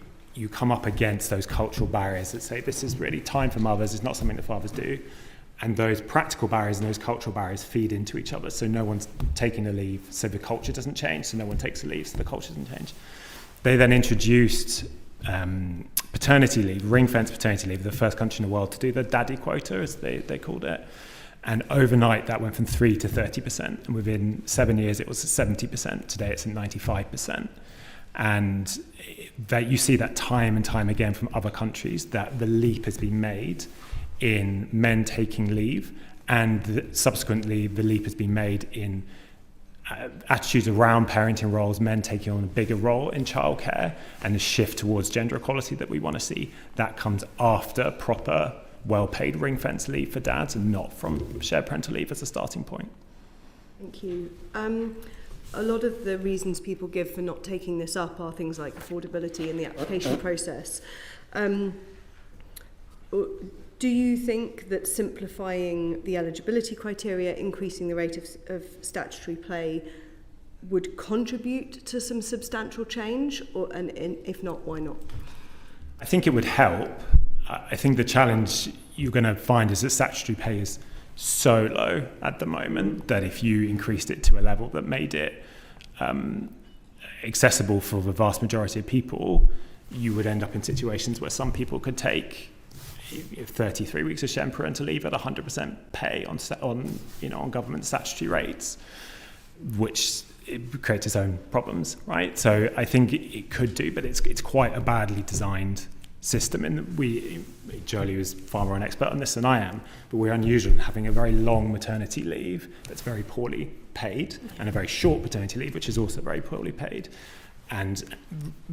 come up against those cultural barriers that say this is really time for mothers, it's not something that fathers do. And those practical barriers and those cultural barriers feed into each other. So no one's taking a leave, so the culture doesn't change. So no one takes a leave, so the culture doesn't change. They then introduced paternity leave, ring-fence paternity leave, the first country in the world to do the daddy quota, as they called it. And overnight, that went from 3% to 30%. And within 7 years, it was 70%. Today, it's at 95%. And that you see that time and time again from other countries, that the leap has been made in men taking leave, and subsequently the leap has been made in attitudes around parenting roles, men taking on a bigger role in childcare, and the shift towards gender equality that we want to see. That comes after proper well-paid ring-fence leave for dads, and not from shared parental leave as a starting point. Thank you. A lot of the reasons people give for not taking this up are things like affordability and the application process. Do you think that simplifying the eligibility criteria, increasing the rate of statutory pay, would contribute to some substantial change? And if not, why not? I think it would help. I think the challenge you're going to find is that statutory pay is so low at the moment that if you increased it to a level that made it accessible for the vast majority of people, you would end up in situations where some people could take 33 weeks of shared parental leave at 100% pay on government statutory rates, which it creates its own problems, right? So I think it could do, but it's quite a badly designed system, and Jolie was far more an expert on this than I am, but we're unusual in having a very long maternity leave that's very poorly paid, and a very short paternity leave which is also very poorly paid. And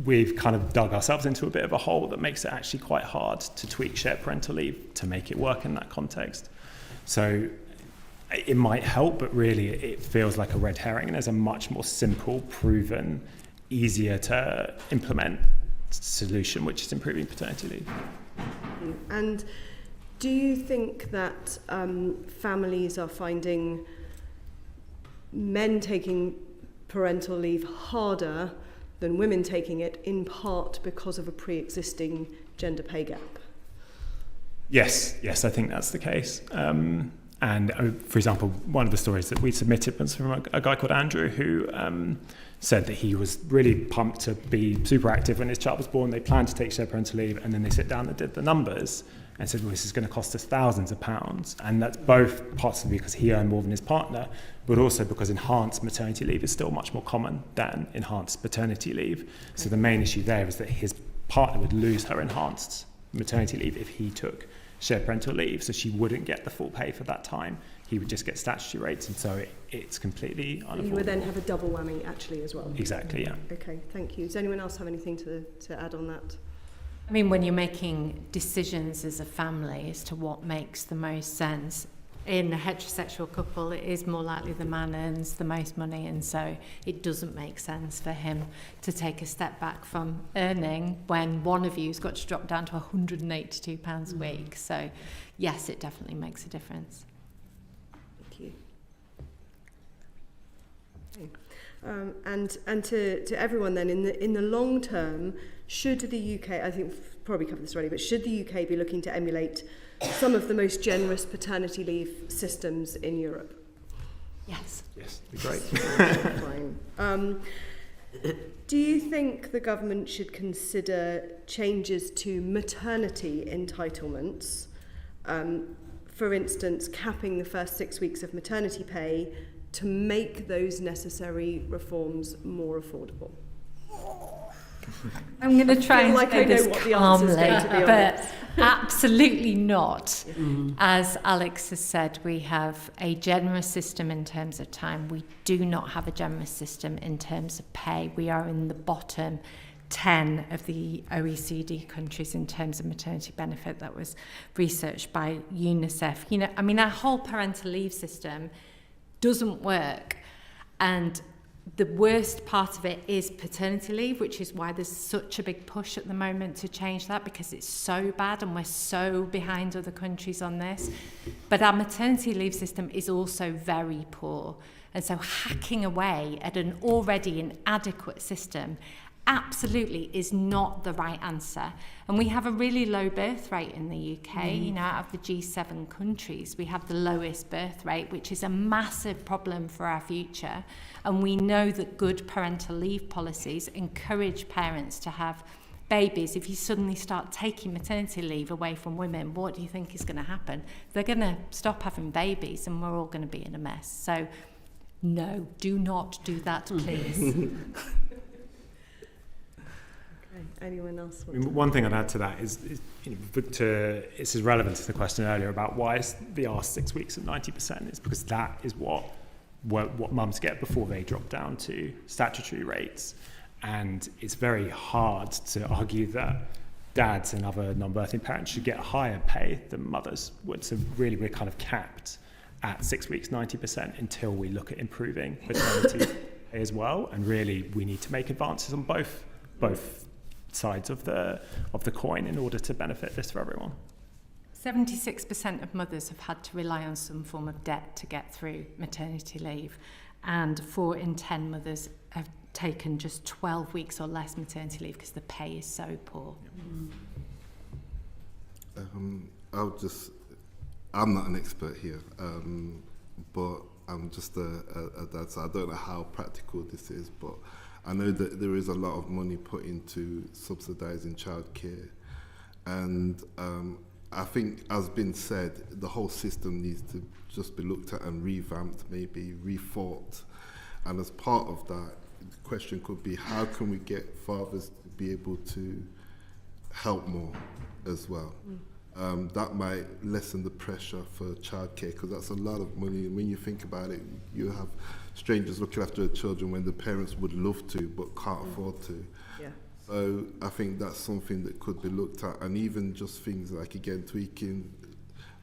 we've kind of dug ourselves into a bit of a hole that makes it actually quite hard to tweak shared parental leave to make it work in that context. So it might help, but really it feels like a red herring, and there's a much more simple, proven, easier to implement solution, which is improving paternity leave. And do you think that families are finding men taking parental leave harder than women taking it, in part because of a pre-existing gender pay gap? Yes, I think that's the case. And for example, one of the stories that we submitted was from a guy called Andrew who said that he was really pumped to be super active when his child was born. They planned to take shared parental leave, and then they sit down and did the numbers and said, well, this is going to cost us thousands of pounds. And that's both possibly because he earned more than his partner, but also because enhanced maternity leave is still much more common than enhanced paternity leave. So the main issue there is that his partner would lose her enhanced maternity leave if he took shared parental leave, so she wouldn't get the full pay for that time. He would just get statutory rates, and so it's completely unaffordable. You would then have a double whammy actually as well. Exactly, yeah. Okay, thank you. Does anyone else have anything to add on that? I mean, when you're making decisions as a family as to what makes the most sense, in a heterosexual couple, it is more likely the man earns the most money, and so it doesn't make sense for him to take a step back from earning when one of you's got to drop down to £182 a week. So yes, it definitely makes a difference. Thank you. And to everyone then, in the long term, should the UK, I think we've probably covered this already, but should the UK be looking to emulate some of the most generous paternity leave systems in Europe? Yes. Yes, great. Fine. Do you think the government should consider changes to maternity entitlements, for instance, capping the first 6 weeks of maternity pay to make those necessary reforms more affordable? I'm going to try and like say I know this what the answer's calmly, going to be on but this. absolutely not. As Alex has said, we have a generous system in terms of time. We do not have a generous system in terms of pay. We are in the bottom 10 of the OECD countries in terms of maternity benefit. That was researched by UNICEF. You know, I mean, our whole parental leave system doesn't work, and the worst part of it is paternity leave, which is why there's such a big push at the moment to change that, because it's so bad and we're so behind other countries on this. But our maternity leave system is also very poor. And so hacking away at an already inadequate system absolutely is not the right answer. And we have a really low birth rate in the UK. You know, out of the G7 countries, we have the lowest birth rate, which is a massive problem for our future. And we know that good parental leave policies encourage parents to have babies. If you suddenly start taking maternity leave away from women, what do you think is going to happen? They're going to stop having babies and we're all going to be in a mess. So no, do not do that, please. Anyone else? I mean, one thing I'd add to that is you know, it's as relevant to the question earlier about why is the ask 6 weeks at 90%. It's because that is what mums get before they drop down to statutory rates. And it's very hard to argue that dads and other non-birthing parents should get higher pay than mothers would. So really we're kind of capped at 6 weeks, 90% until we look at improving maternity pay as well. And really we need to make advances on both sides of the coin in order to benefit this for everyone. 76% of mothers have had to rely on some form of debt to get through maternity leave, and 4 in 10 mothers have taken just 12 weeks or less maternity leave because the pay is so poor. I'm not an expert here, but I'm just a dad, so I don't know how practical this is, but I know that there is a lot of money put into subsidising childcare, and I think, as been said, the whole system needs to just be looked at and revamped, maybe rethought. And as part of that, the question could be, how can we get fathers to be able to help more as well? That might lessen the pressure for childcare, because that's a lot of money. And when you think about it, you have strangers looking after their children when the parents would love to but can't afford to. Yeah. So I think that's something that could be looked at, and even just things like, again, tweaking,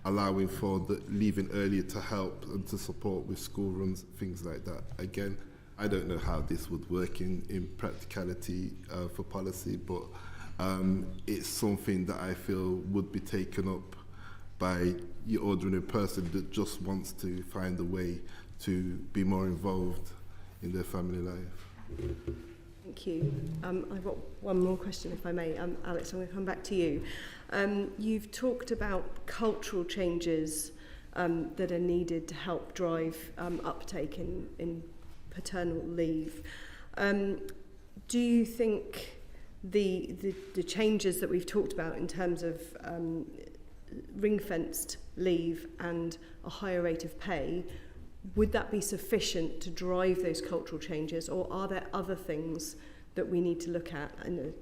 allowing for the leaving earlier to help and to support with school runs, things like that. Again, I don't know how this would work in practicality for policy, but it's something that I feel would be taken up by your ordinary person that just wants to find a way to be more involved in their family life. Thank you. I've got one more question, if I may. Alex, I'm going to come back to you. You've talked about cultural changes that are needed to help drive uptake in paternal leave. Do you think the changes that we've talked about in terms of ring-fenced leave and a higher rate of pay, would that be sufficient to drive those cultural changes, or are there other things that we need to look at,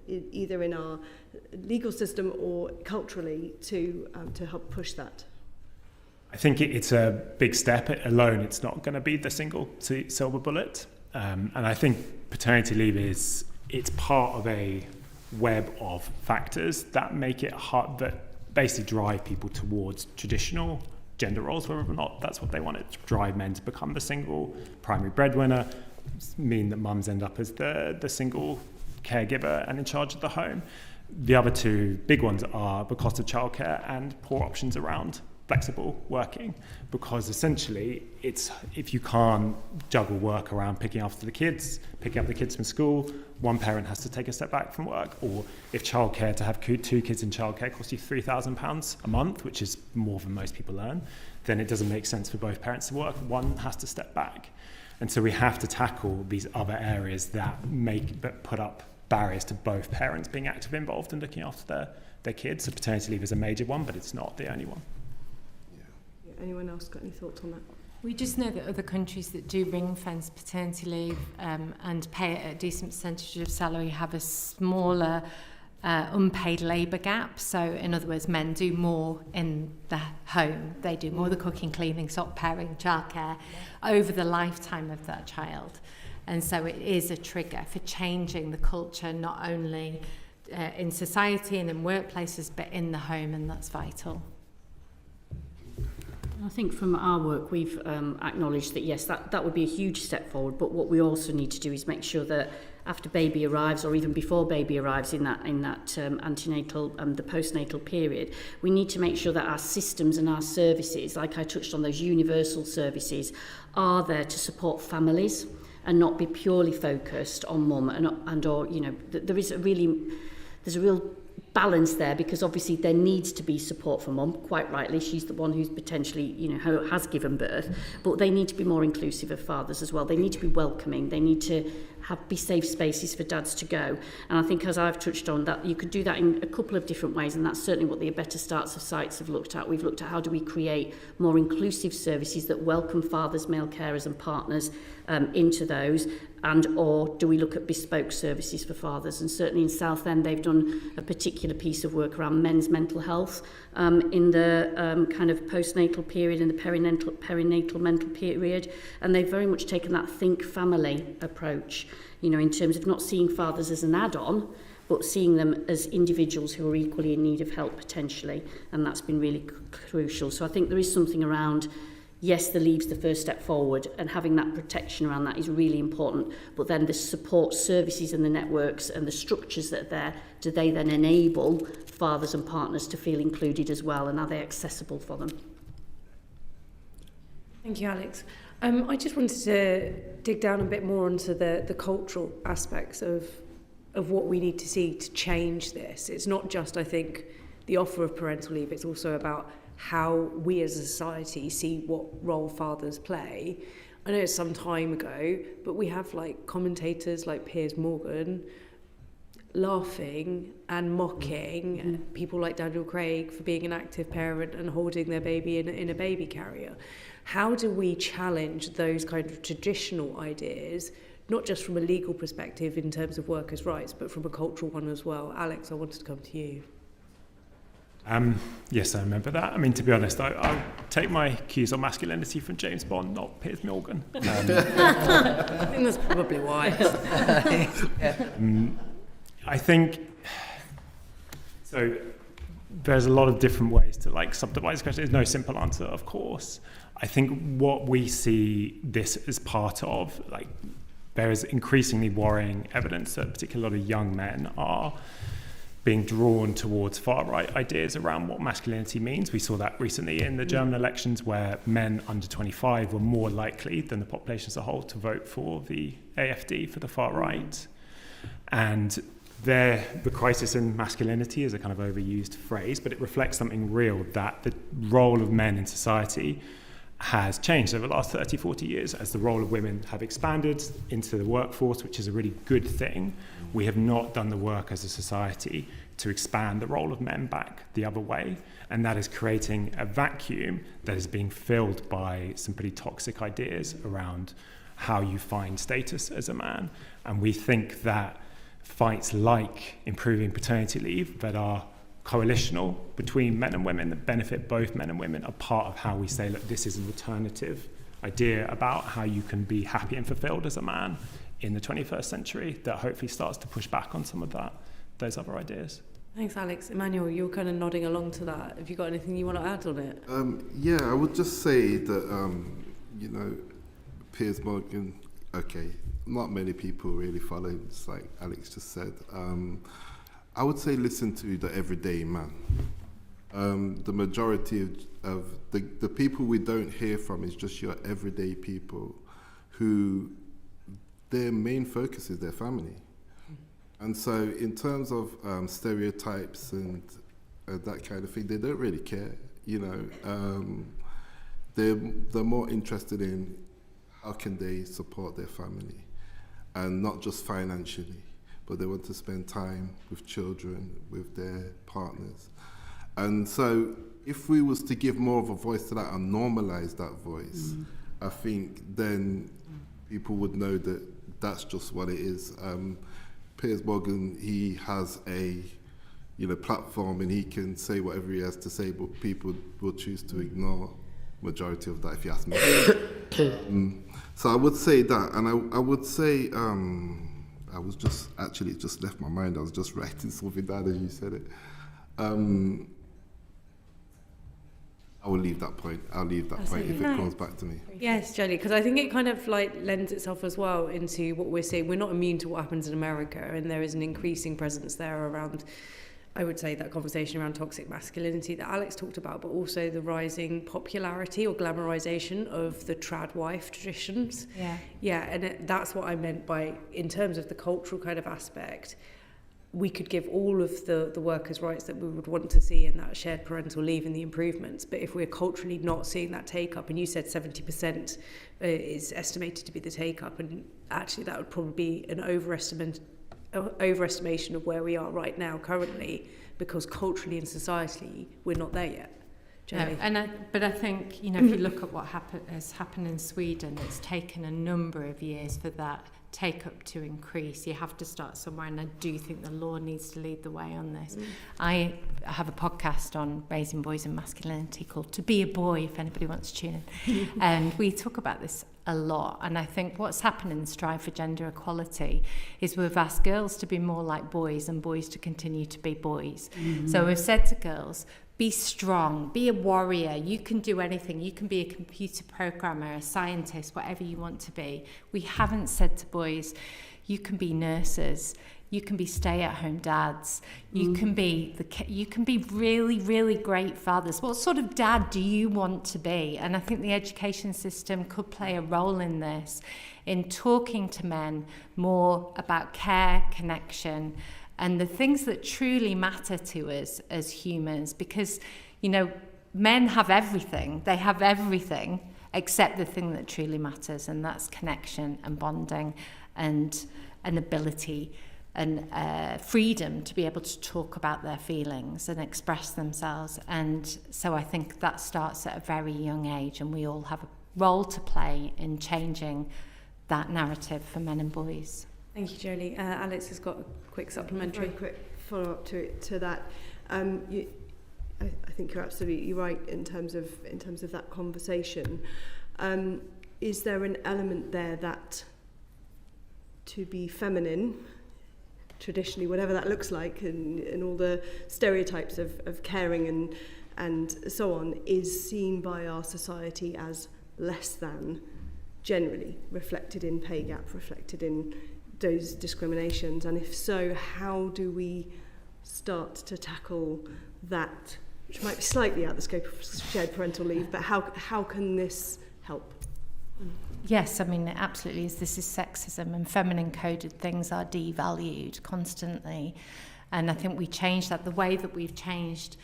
either in our legal system or culturally, to help push that? I think it's a big step. Alone, it's not going to be the single silver bullet. And I think paternity leave it's part of a web of factors that make it hard, that basically drive people towards traditional gender roles, whether or not that's what they want to drive men to become the single primary breadwinner, mean that mums end up as the single caregiver and in charge of the home. The other two big ones are the cost of childcare and poor options around flexible working, because essentially it's, if you can't juggle work around picking up the kids from school, one parent has to take a step back from work, or if childcare, to have 2 kids in childcare costs you £3,000 a month, which is more than most people earn, then it doesn't make sense for both parents to work. One has to step back. And so we have to tackle these other areas that put up barriers to both parents being actively involved in looking after their kids. So paternity leave is a major one, but it's not the only one. Anyone else got any thoughts on that? We just know that other countries that do ring-fence paternity leave and pay it at a decent percentage of salary have a smaller unpaid labour gap. So in other words, men do more in the home. They do more of the cooking, cleaning, sock pairing, childcare over the lifetime of that child. And so it is a trigger for changing the culture, not only in society and in workplaces, but in the home, and that's vital. I think from our work, we've acknowledged that, yes, that would be a huge step forward, but what we also need to do is make sure that after baby arrives, or even before baby arrives in that antenatal, the postnatal period, we need to make sure that our systems and our services, like I touched on, those universal services, are there to support families and not be purely focused on mum and or, you know, there's a real balance there, because obviously there needs to be support for mum, quite rightly. She's the one who's potentially, you know, who has given birth, but they need to be more inclusive of fathers as well. They need to be welcoming. They need to be safe spaces for dads to go. And I think, as I've touched on, that you could do that in a couple of different ways, and that's certainly what the Better Starts of Sites have looked at. We've looked at how do we create more inclusive services that welcome fathers, male carers and partners into those, and or do we look at bespoke services for fathers? And certainly in Southend they've done a particular piece of work around men's mental health in the kind of postnatal period, in the perinatal mental period, and they've very much taken that think family approach, you know, in terms of not seeing fathers as an add-on, but seeing them as individuals who are equally in need of help potentially, and that's been really crucial. So I think there is something around, yes, the leave's the first step forward, and having that protection around that is really important, but then the support services and the networks and the structures that are there, do they then enable fathers and partners to feel included as well, and are they accessible for them? Thank you, Alex. I just wanted to dig down a bit more into the cultural aspects of what we need to see to change this. It's not just, I think, the offer of parental leave, it's also about how we as a society see what role fathers play. I know it's some time ago, but we have like commentators like Piers Morgan laughing and mocking people like Daniel Craig for being an active parent and holding their baby in a baby carrier. How do we challenge those kind of traditional ideas, not just from a legal perspective in terms of workers' rights, but from a cultural one as well? Alex, I wanted to come to you. Yes, I remember that. I mean, to be honest, I'll take my cues on masculinity from James Bond, not Piers Morgan. I think that's probably why. I think, so there's a lot of different ways to like subdivide this question. There's no simple answer, of course. I think what we see this as part of, like, there is increasingly worrying evidence that particularly a lot of young men are being drawn towards far-right ideas around what masculinity means. We saw that recently in the German elections, where men under 25 were more likely than the population as a whole to vote for the AfD, for the far right. And the crisis in masculinity is a kind of overused phrase, but it reflects something real, that the role of men in society has changed over the last 30, 40 years as the role of women have expanded into the workforce, which is a really good thing. We have not done the work as a society to expand the role of men back the other way, and that is creating a vacuum that is being filled by some pretty toxic ideas around how you find status as a man. And we think that fights like improving paternity leave that are coalitional between men and women, that benefit both men and women, are part of how we say, look, this is an alternative idea about how you can be happy and fulfilled as a man in the 21st century, that hopefully starts to push back on some of those other ideas. Thanks, Alex. Emmanuel, you're kind of nodding along to that. Have you got anything you want to add on it? Yeah, I would just say that, Piers Morgan, okay, not many people really follow, just like Alex just said. I would say listen to the everyday man. The majority of the people we don't hear from is just your everyday people who their main focus is their family. And so in terms of stereotypes and that kind of thing, they don't really care, they're more interested in how can they support their family, and not just financially, but they want to spend time with children, with their partners. And so if we was to give more of a voice to that and normalize that voice, I think then people would know that that's just what it is. Piers Morgan, he has a platform and he can say whatever he has to say, but people will choose to ignore majority of that, if you ask me. So I would say that, and I would say I was just actually, it just left my mind. I was just writing something down as you said it. I will leave that point. I'll leave that point if it comes back to me. Yes, Jolie, because I think it kind of like lends itself as well into what we're seeing. We're not immune to what happens in America, and there is an increasing presence there around, I would say, that conversation around toxic masculinity that Alex talked about, but also the rising popularity or glamorization of the trad wife traditions. Yeah, and that's what I meant by, in terms of the cultural kind of aspect, we could give all of the workers' rights that we would want to see in that shared parental leave and the improvements. But if we're culturally not seeing that take-up, and you said 70% is estimated to be the take-up, and actually that would probably be an overestimation of where we are right now currently, because culturally and societally we're not there yet. No, but I think, if you look at what has happened in Sweden, it's taken a number of years for that take up to increase. You have to start somewhere, and I do think the law needs to lead the way on this. I have a podcast on raising boys and masculinity called To Be a Boy, if anybody wants to tune in. And we talk about this a lot, and I think what's happened in the strive for gender equality is we've asked girls to be more like boys and boys to continue to be boys. So we've said to girls, be strong, be a warrior, you can do anything, you can be a computer programmer, a scientist, whatever you want to be. We haven't said to boys, you can be nurses, you can be stay-at-home dads, you can be really, really great fathers. What sort of dad do you want to be? And I think the education system could play a role in this, in talking to men more about care, connection, and the things that truly matter to us as humans, because, men have everything. They have everything except the thing that truly matters, and that's connection and bonding and an ability and freedom to be able to talk about their feelings and express themselves. And so I think that starts at a very young age, and we all have a role to play in changing that narrative for men and boys. Thank you, Jolie. Alex has got a quick supplementary. Very quick follow-up to that. I think you're absolutely right in terms of that conversation. Is there an element there that to be feminine, traditionally, whatever that looks like, and all the stereotypes of caring and so on, is seen by our society as less than, generally, reflected in pay gap, reflected in those discriminations? And if so, how do we start to tackle that, which might be slightly out the scope of shared parental leave, but how can this help? Yes, I mean, it absolutely is. This is sexism, and feminine coded things are devalued constantly. And I think we changed that. The way that we've changed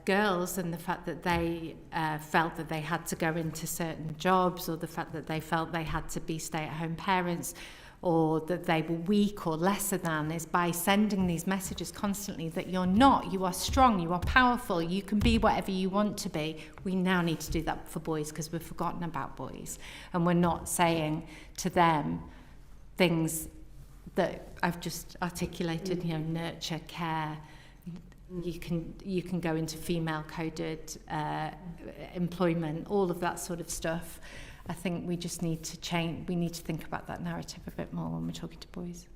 girls, and the fact that they felt that they had to go into certain jobs, or the fact that they felt they had to be stay-at-home parents, or that they were weak or lesser than, is by sending these messages constantly that you're not, you are strong, you are powerful, you can be whatever you want to be. We now need to do that for boys, because we've forgotten about boys, and we're not saying to them things that I've just articulated, nurture, care. You can go into female coded employment, all of that sort of stuff. I think we just need to change. We need to think about that narrative a bit more when we're talking to boys.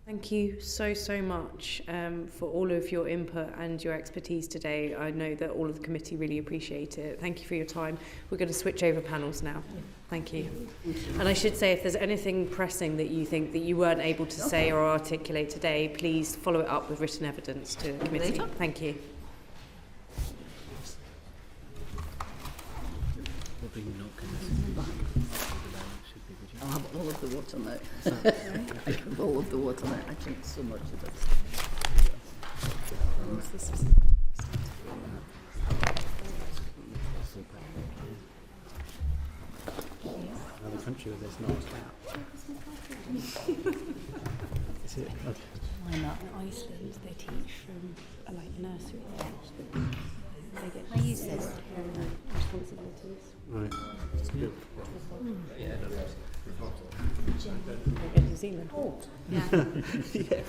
Thank you so much for all of your input and your expertise today. I know that all of the committee really appreciate it. Thank you for your time. We're going to switch over panels now. Thank you. And I should say, if there's anything pressing that you think that you weren't able to say or articulate today, please follow it up with written evidence to the committee. Later. Thank you. I'll have all of the water now. I have all of the water now. I drink so much of it. Another country where there's no tap. Is it? Okay. In Iceland, they teach from like nursery age. They get I use this. responsibilities. Right. That's good. In New Zealand. Yeah. Yeah.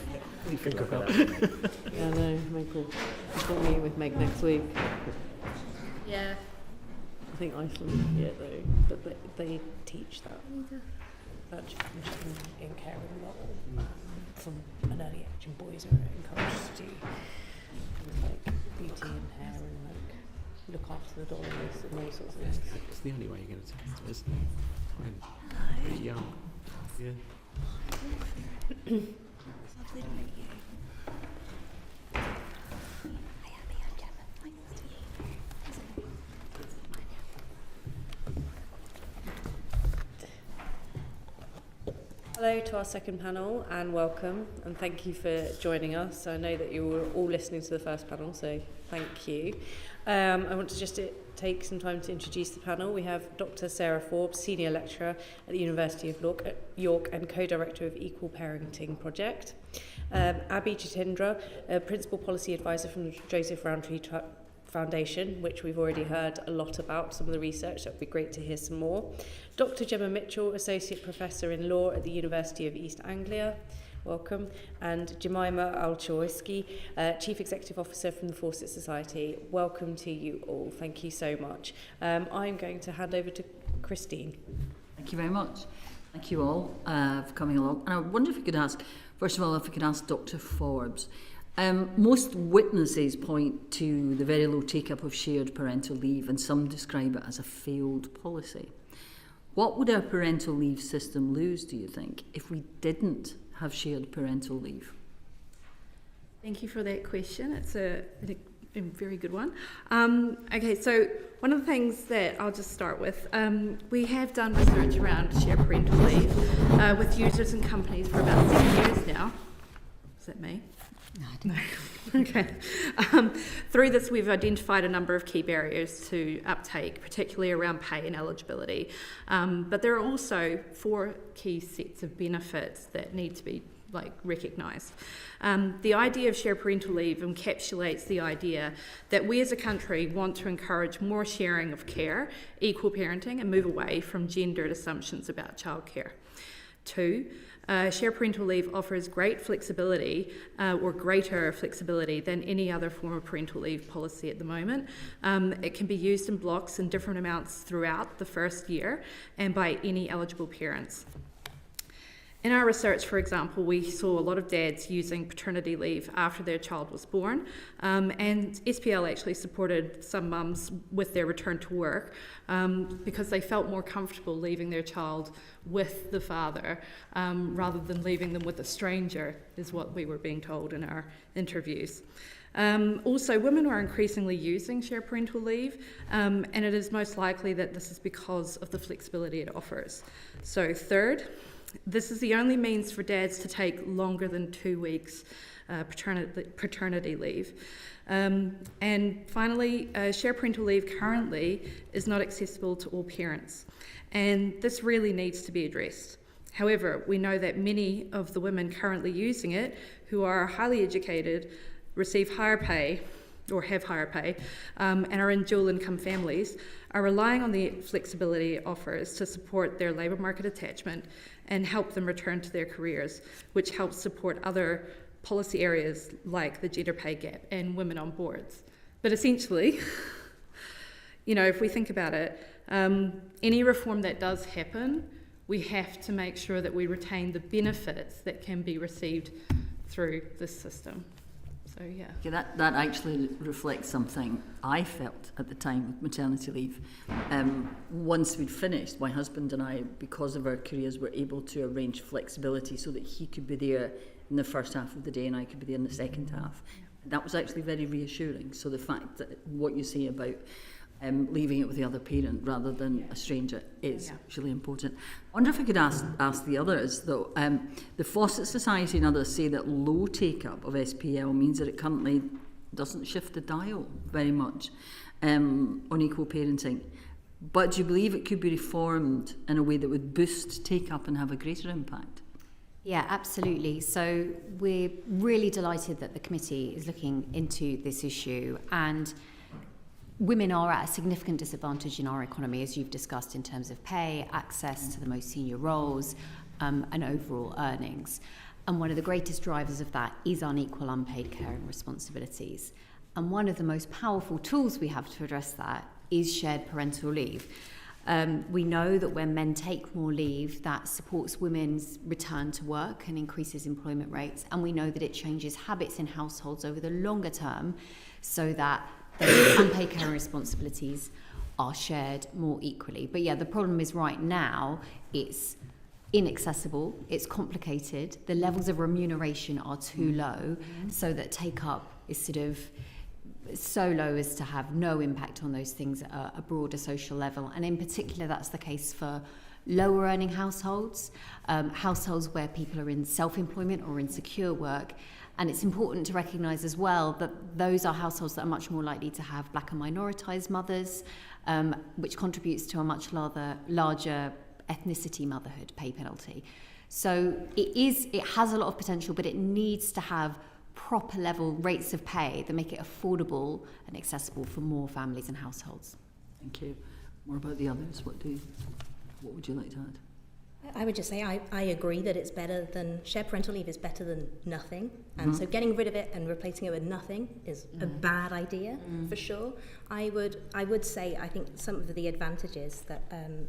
You think about it. Yeah, no, Michael. I've got a meeting with Meg next week. Yeah. I think Iceland, yeah, though, but they teach that. That children in care a lot from an early age, and boys are encouraged to do things like beauty and hair and like look after the dollies and those sorts of things. It's the only way you're going to test it, isn't it? Fine. Pretty young. Yeah. Hello to our second panel and welcome, and thank you for joining us. I know that you were all listening to the first panel, so thank you. I want to just take some time to introduce the panel. We have Dr. Sarah Forbes, Senior Lecturer at the University of York and Co-Director of Equal Parenting Project. Abby Jitendra, Principal Policy Advisor from the Joseph Rowntree Foundation, which we've already heard a lot about, some of the research. That would be great to hear some more. Dr. Gemma Mitchell, Associate Professor in Law at the University of East Anglia, welcome, and Jemima Alchoiski, Chief Executive Officer from the Fawcett Society. Welcome to you all. Thank you so much. I'm going to hand over to Christine. Thank you very much. Thank you all for coming along. And I wonder if you could ask, first of all, if we could ask Dr. Forbes. Most witnesses point to the very low take-up of shared parental leave, and some describe it as a failed policy. What would our parental leave system lose, do you think, if we didn't have shared parental leave? Thank you for that question. It's a very good one. Okay, so one of the things that I'll just start with, we have done research around shared parental leave with users and companies for about 7 years now. Is that me? No, I don't know. Okay. Through this, we've identified a number of key barriers to uptake, particularly around pay and eligibility. But there are also 4 key sets of benefits that need to be recognised. The idea of shared parental leave encapsulates the idea that we as a country want to encourage more sharing of care, equal parenting, and move away from gendered assumptions about childcare. 2, shared parental leave offers great flexibility or greater flexibility than any other form of parental leave policy at the moment. It can be used in blocks in different amounts throughout the first year and by any eligible parents. In our research, for example, we saw a lot of dads using paternity leave after their child was born, and SPL actually supported some mums with their return to work because they felt more comfortable leaving their child with the father rather than leaving them with a stranger, is what we were being told in our interviews. Also, women are increasingly using shared parental leave, and it is most likely that this is because of the flexibility it offers. So, third, this is the only means for dads to take longer than 2 weeks paternity leave. And finally, shared parental leave currently is not accessible to all parents, and this really needs to be addressed. However, we know that many of the women currently using it, who are highly educated, receive higher pay, or have higher pay, and are in dual income families, are relying on the flexibility it offers to support their labour market attachment and help them return to their careers, which helps support other policy areas like the gender pay gap and women on boards. But essentially, if we think about it, any reform that does happen we have to make sure that we retain the benefits that can be received through this system. So, yeah. Okay, that actually reflects something I felt at the time with maternity leave. Once we'd finished, my husband and I, because of our careers, were able to arrange flexibility so that he could be there in the first half of the day and I could be there in the second half. That was actually very reassuring. So the fact that what you say about leaving it with the other parent rather than a stranger is really important. I wonder if I could ask the others, though. The Fawcett Society and others say that low take-up of SPL means that it currently doesn't shift the dial very much on equal parenting. But do you believe it could be reformed in a way that would boost take-up and have a greater impact? Yeah, absolutely. So we're really delighted that the committee is looking into this issue, and women are at a significant disadvantage in our economy, as you've discussed, in terms of pay, access to the most senior roles, and overall earnings. And one of the greatest drivers of that is unequal unpaid caring responsibilities. And one of the most powerful tools we have to address that is shared parental leave. We know that when men take more leave, that supports women's return to work and increases employment rates. And we know that it changes habits in households over the longer term so that those unpaid caring responsibilities are shared more equally. But yeah, the problem is right now it's inaccessible, it's complicated, the levels of remuneration are too low, so that take-up is sort of so low as to have no impact on those things at a broader social level. And in particular, that's the case for lower earning households, households where people are in self-employment or in secure work. And it's important to recognise as well that those are households that are much more likely to have black and minoritised mothers, which contributes to a much larger ethnicity motherhood pay penalty. So it has a lot of potential, but it needs to have proper level rates of pay that make it affordable and accessible for more families and households. Thank you. More about the others. What would you like to add? I would just say I agree that it's better than shared parental leave is better than nothing, and so getting rid of it and replacing it with nothing is a bad idea for sure. I would say I think some of the advantages that I'm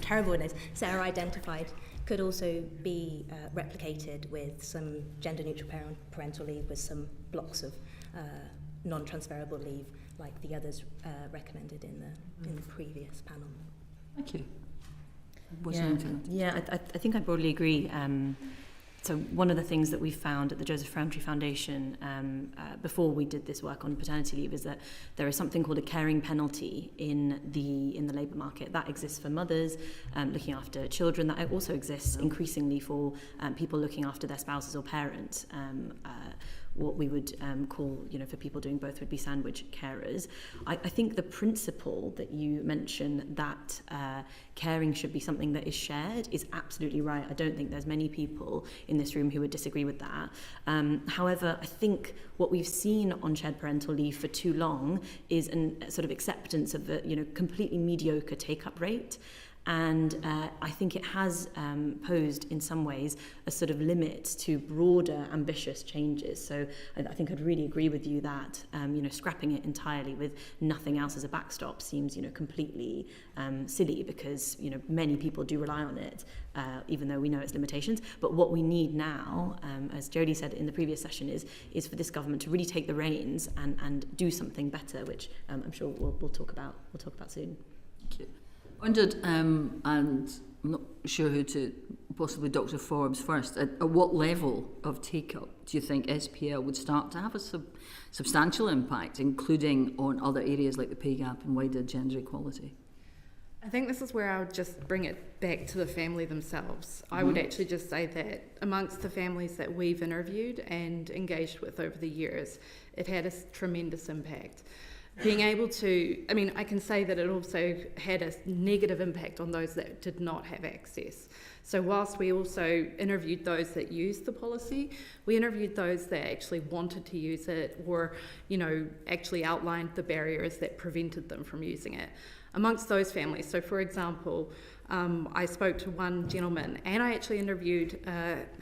terrible with this. Sarah identified could also be replicated with some gender-neutral parental leave, with some blocks of non-transferable leave, like the others recommended in the previous panel. Thank you. I think I broadly agree. So one of the things that we found at the Joseph Rowntree Foundation before we did this work on paternity leave is that there is something called a caring penalty in the labour market that exists for mothers looking after children. That also exists increasingly for people looking after their spouses or parents. What we would call, for people doing both would be sandwich carers. I think the principle that you mentioned, that caring should be something that is shared, is absolutely right. I don't think there's many people in this room who would disagree with that. However, I think what we've seen on shared parental leave for too long is a sort of acceptance of the completely mediocre take-up rate. And I think it has posed in some ways a sort of limit to broader ambitious changes. So I think I'd really agree with you that scrapping it entirely with nothing else as a backstop seems completely silly, because many people do rely on it, even though we know its limitations. But what we need now, as Jodie said in the previous session, is for this government to really take the reins and do something better, which I'm sure we'll talk about soon. Thank you. Wondered, and I'm not sure who to, possibly Dr. Forbes first, at what level of take-up do you think SPL would start to have a substantial impact, including on other areas like the pay gap and wider gender equality? I think this is where I would just bring it back to the family themselves. I would actually just say that amongst the families that we've interviewed and engaged with over the years, it had a tremendous impact. Being able to, I can say that it also had a negative impact on those that did not have access. So whilst we also interviewed those that used the policy, we interviewed those that actually wanted to use it, or, actually outlined the barriers that prevented them from using it. Amongst those families, so for example, I spoke to one gentleman, and I actually interviewed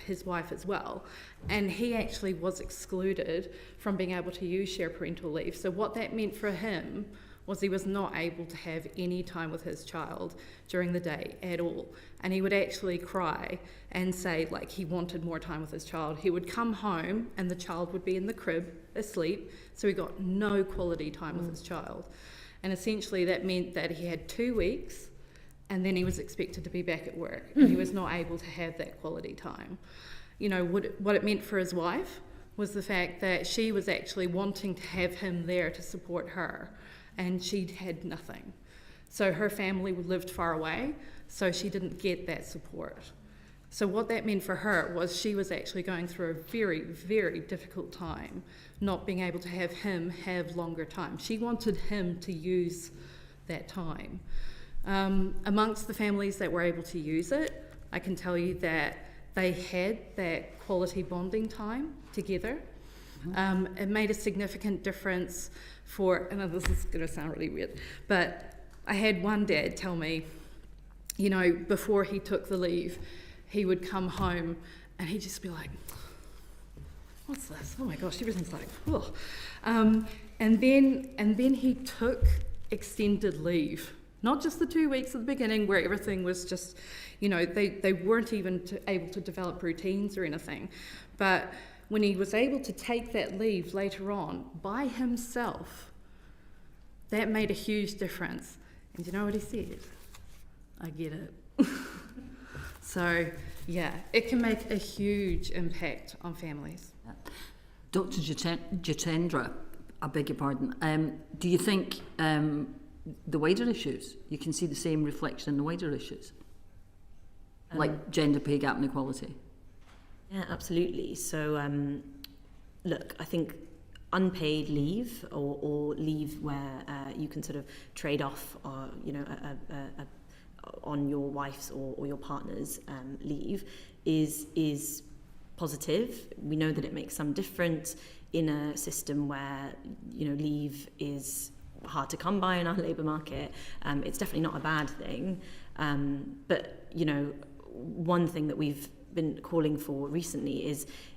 his wife as well, and he actually was excluded from being able to use shared parental leave. So what that meant for him was he was not able to have any time with his child during the day at all. And he would actually cry and say like he wanted more time with his child. He would come home and the child would be in the crib asleep, so he got no quality time with his child. And essentially that meant that he had 2 weeks and then he was expected to be back at work, and he was not able to have that quality time. You know, what it meant for his wife was the fact that she was actually wanting to have him there to support her, and she'd had nothing. So her family lived far away, so she didn't get that support. So what that meant for her was she was actually going through a very, very difficult time, not being able to have him have longer time. She wanted him to use that time. Amongst the families that were able to use it, I can tell you that they had that quality bonding time together. It made a significant difference for, and this is going to sound really weird, but I had one dad tell me, you know, before he took the leave, he would come home and he'd just be like, what's this? Oh my gosh, everything's like, oh. And then he took extended leave. Not just the 2 weeks at the beginning where everything was just, you know, they weren't even able to develop routines or anything. But when he was able to take that leave later on by himself, that made a huge difference. And you know what he said? I get it. So, yeah, it can make a huge impact on families. Dr. Jitendra, I beg your pardon, do you think the wider issues, you can see the same reflection in the wider issues? Like gender pay gap and equality? Yeah, absolutely. So, look, I think unpaid leave or leave where you can sort of trade off, you know, on your wife's or your partner's leave is positive. We know that it makes some difference in a system where, you know, leave is hard to come by in our labour market. It's definitely not a bad thing. But, you know, one thing that we've been calling for recently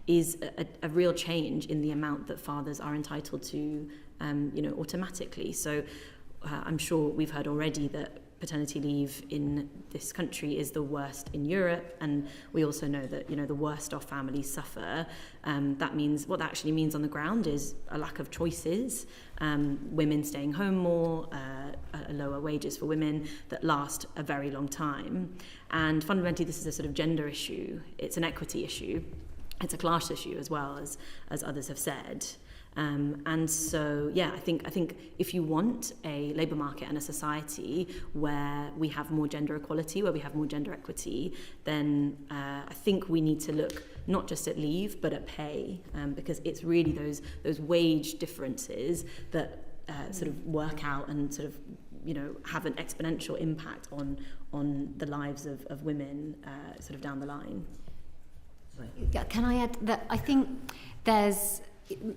is a real change in the amount that fathers are entitled to, you know, automatically. So I'm sure we've heard already that paternity leave in this country is the worst in Europe, and we also know that, you know, the worst off families suffer. That means, what that actually means on the ground is a lack of choices, women staying home more, lower wages for women that last a very long time. And fundamentally this is a sort of gender issue, it's an equity issue, it's a class issue as well, as others have said. And so, yeah, I think if you want a labour market and a society where we have more gender equality, where we have more gender equity, then I think we need to look not just at leave, but at pay, because it's really those wage differences that sort of work out and sort of, you know, have an exponential impact on the lives of women sort of down the line. Yeah, can I add that I think there's,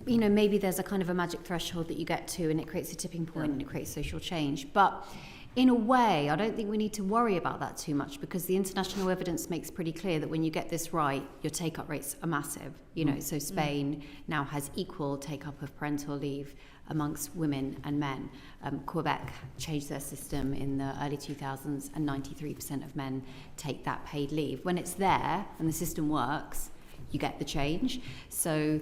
you know, maybe there's a kind of a magic threshold that you get to and it creates a tipping point and it creates social change. But in a way, I don't think we need to worry about that too much, because the international evidence makes pretty clear that when you get this right, your take-up rates are massive. You know, so Spain now has equal take-up of parental leave amongst women and men. Quebec changed their system in the early 2000s and 93% of men take that paid leave. When it's there and the system works, you get the change. So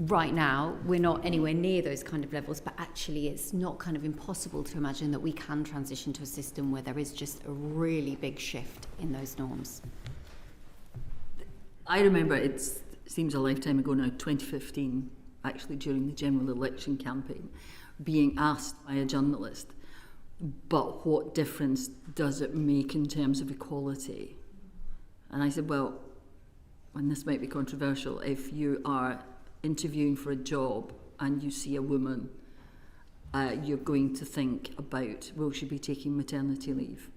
right now, we're not anywhere near those kind of levels, but actually it's not kind of impossible to imagine that we can transition to a system where there is just a really big shift in those norms. I remember, it seems a lifetime ago now, 2015, actually during the general election campaign, being asked by a journalist, but what difference does it make in terms of equality? And I said, well, and this might be controversial, if you are interviewing for a job and you see a woman, you're going to think about, will she be taking maternity leave?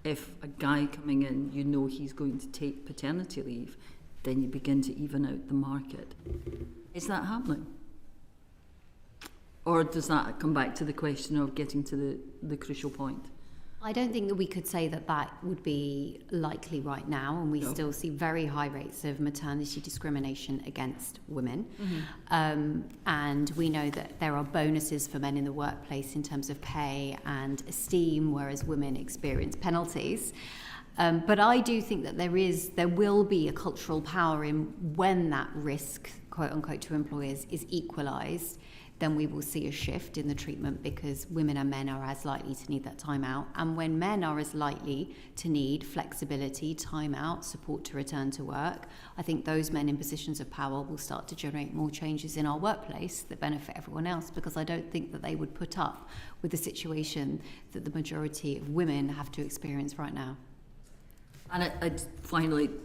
If a guy coming in, you know he's going to take paternity leave, then you begin to even out the market. Is that happening? Or does that come back to the question of getting to the crucial point? I don't think that we could say that that would be likely right now, and we still see very high rates of maternity discrimination against women. And we know that there are bonuses for men in the workplace in terms of pay and esteem, whereas women experience penalties. But I do think that there will be a cultural power in when that risk, quote unquote, to employers is equalised, then we will see a shift in the treatment, because women and men are as likely to need that time out. And when men are as likely to need flexibility, time out, support to return to work, I think those men in positions of power will start to generate more changes in our workplace that benefit everyone else, because I don't think that they would put up with the situation that the majority of women have to experience right now. And finally, do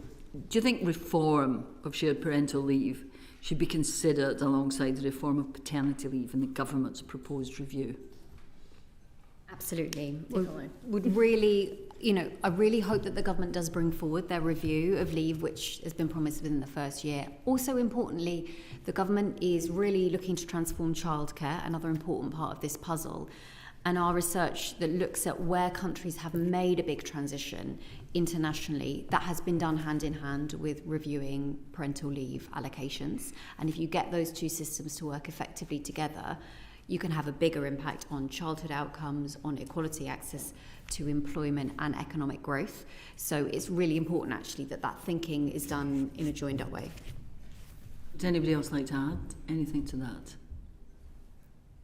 you think reform of shared parental leave should be considered alongside the reform of paternity leave in the government's proposed review? Absolutely. Would really, I really hope that the government does bring forward their review of leave, which has been promised within the first year. Also importantly, the government is really looking to transform childcare, another important part of this puzzle. And our research that looks at where countries have made a big transition internationally, that has been done hand in hand with reviewing parental leave allocations. And if you get those two systems to work effectively together, you can have a bigger impact on childhood outcomes, on equality access to employment and economic growth. So it's really important actually that that thinking is done in a joined up way. Would anybody else like to add anything to that?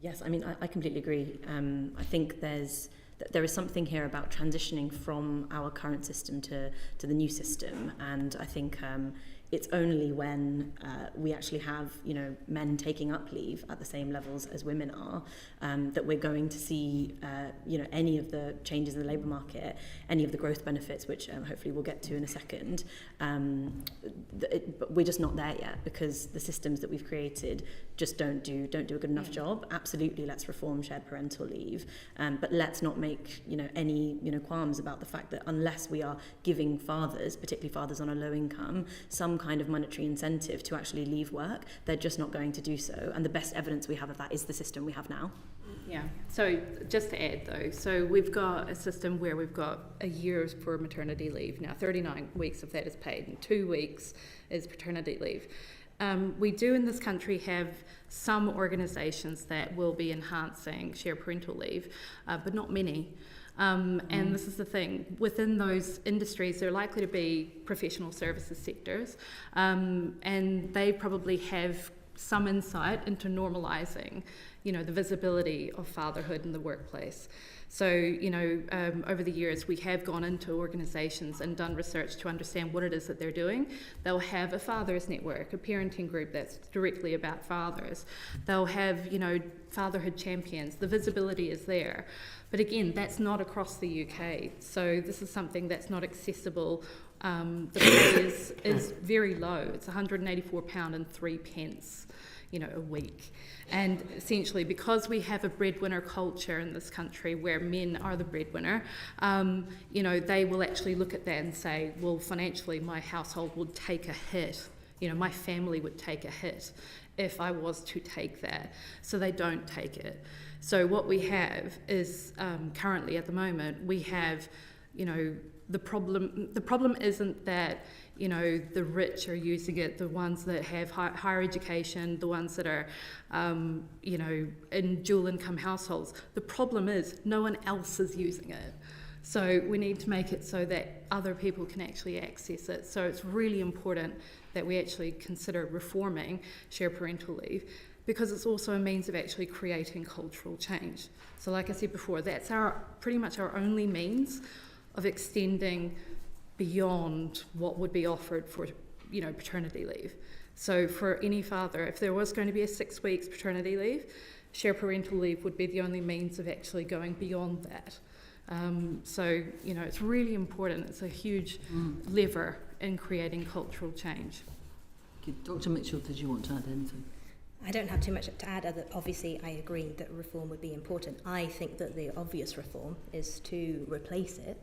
Yes, I mean, I completely agree. I think there is something here about transitioning from our current system to the new system, and I think it's only when we actually have, men taking up leave at the same levels as women are, that we're going to see, any of the changes in the labour market, any of the growth benefits, which hopefully we'll get to in a second. But we're just not there yet, because the systems that we've created just don't do a good enough job. Absolutely, let's reform shared parental leave, but let's not make any qualms about the fact that unless we are giving fathers, particularly fathers on a low income, some kind of monetary incentive to actually leave work, they're just not going to do so. And the best evidence we have of that is the system we have now. Yeah, so just to add though, so we've got a system where we've got a year for maternity leave. Now 39 weeks of that is paid and 2 weeks is paternity leave. We do in this country have some organisations that will be enhancing shared parental leave, but not many. And this is the thing, within those industries they're likely to be professional services sectors, and they probably have some insight into normalising the visibility of fatherhood in the workplace. So, over the years we have gone into organisations and done research to understand what it is that they're doing. They'll have a fathers network, a parenting group that's directly about fathers. They'll have, fatherhood champions. The visibility is there. But again, that's not across the UK. So this is something that's not accessible. The pay is very low. It's £184.03. A week. And essentially, because we have a breadwinner culture in this country where men are the breadwinner, they will actually look at that and say, well, financially, my household would take a hit. My family would take a hit if I was to take that. So they don't take it. So what we have is, currently at the moment, we have, the problem isn't that the rich are using it, the ones that have higher education, the ones that are, in dual income households. The problem is no one else is using it. So we need to make it so that other people can actually access it. So it's really important that we actually consider reforming shared parental leave, because it's also a means of actually creating cultural change. So like I said before, that's pretty much our only means of extending beyond what would be offered for, paternity leave. So for any father, if there was going to be a 6 weeks paternity leave, shared parental leave would be the only means of actually going beyond that. So, it's really important. It's a huge lever in creating cultural change. Okay, Dr. Mitchell, did you want to add anything? I don't have too much to add, other obviously I agree that reform would be important. I think that the obvious reform is to replace it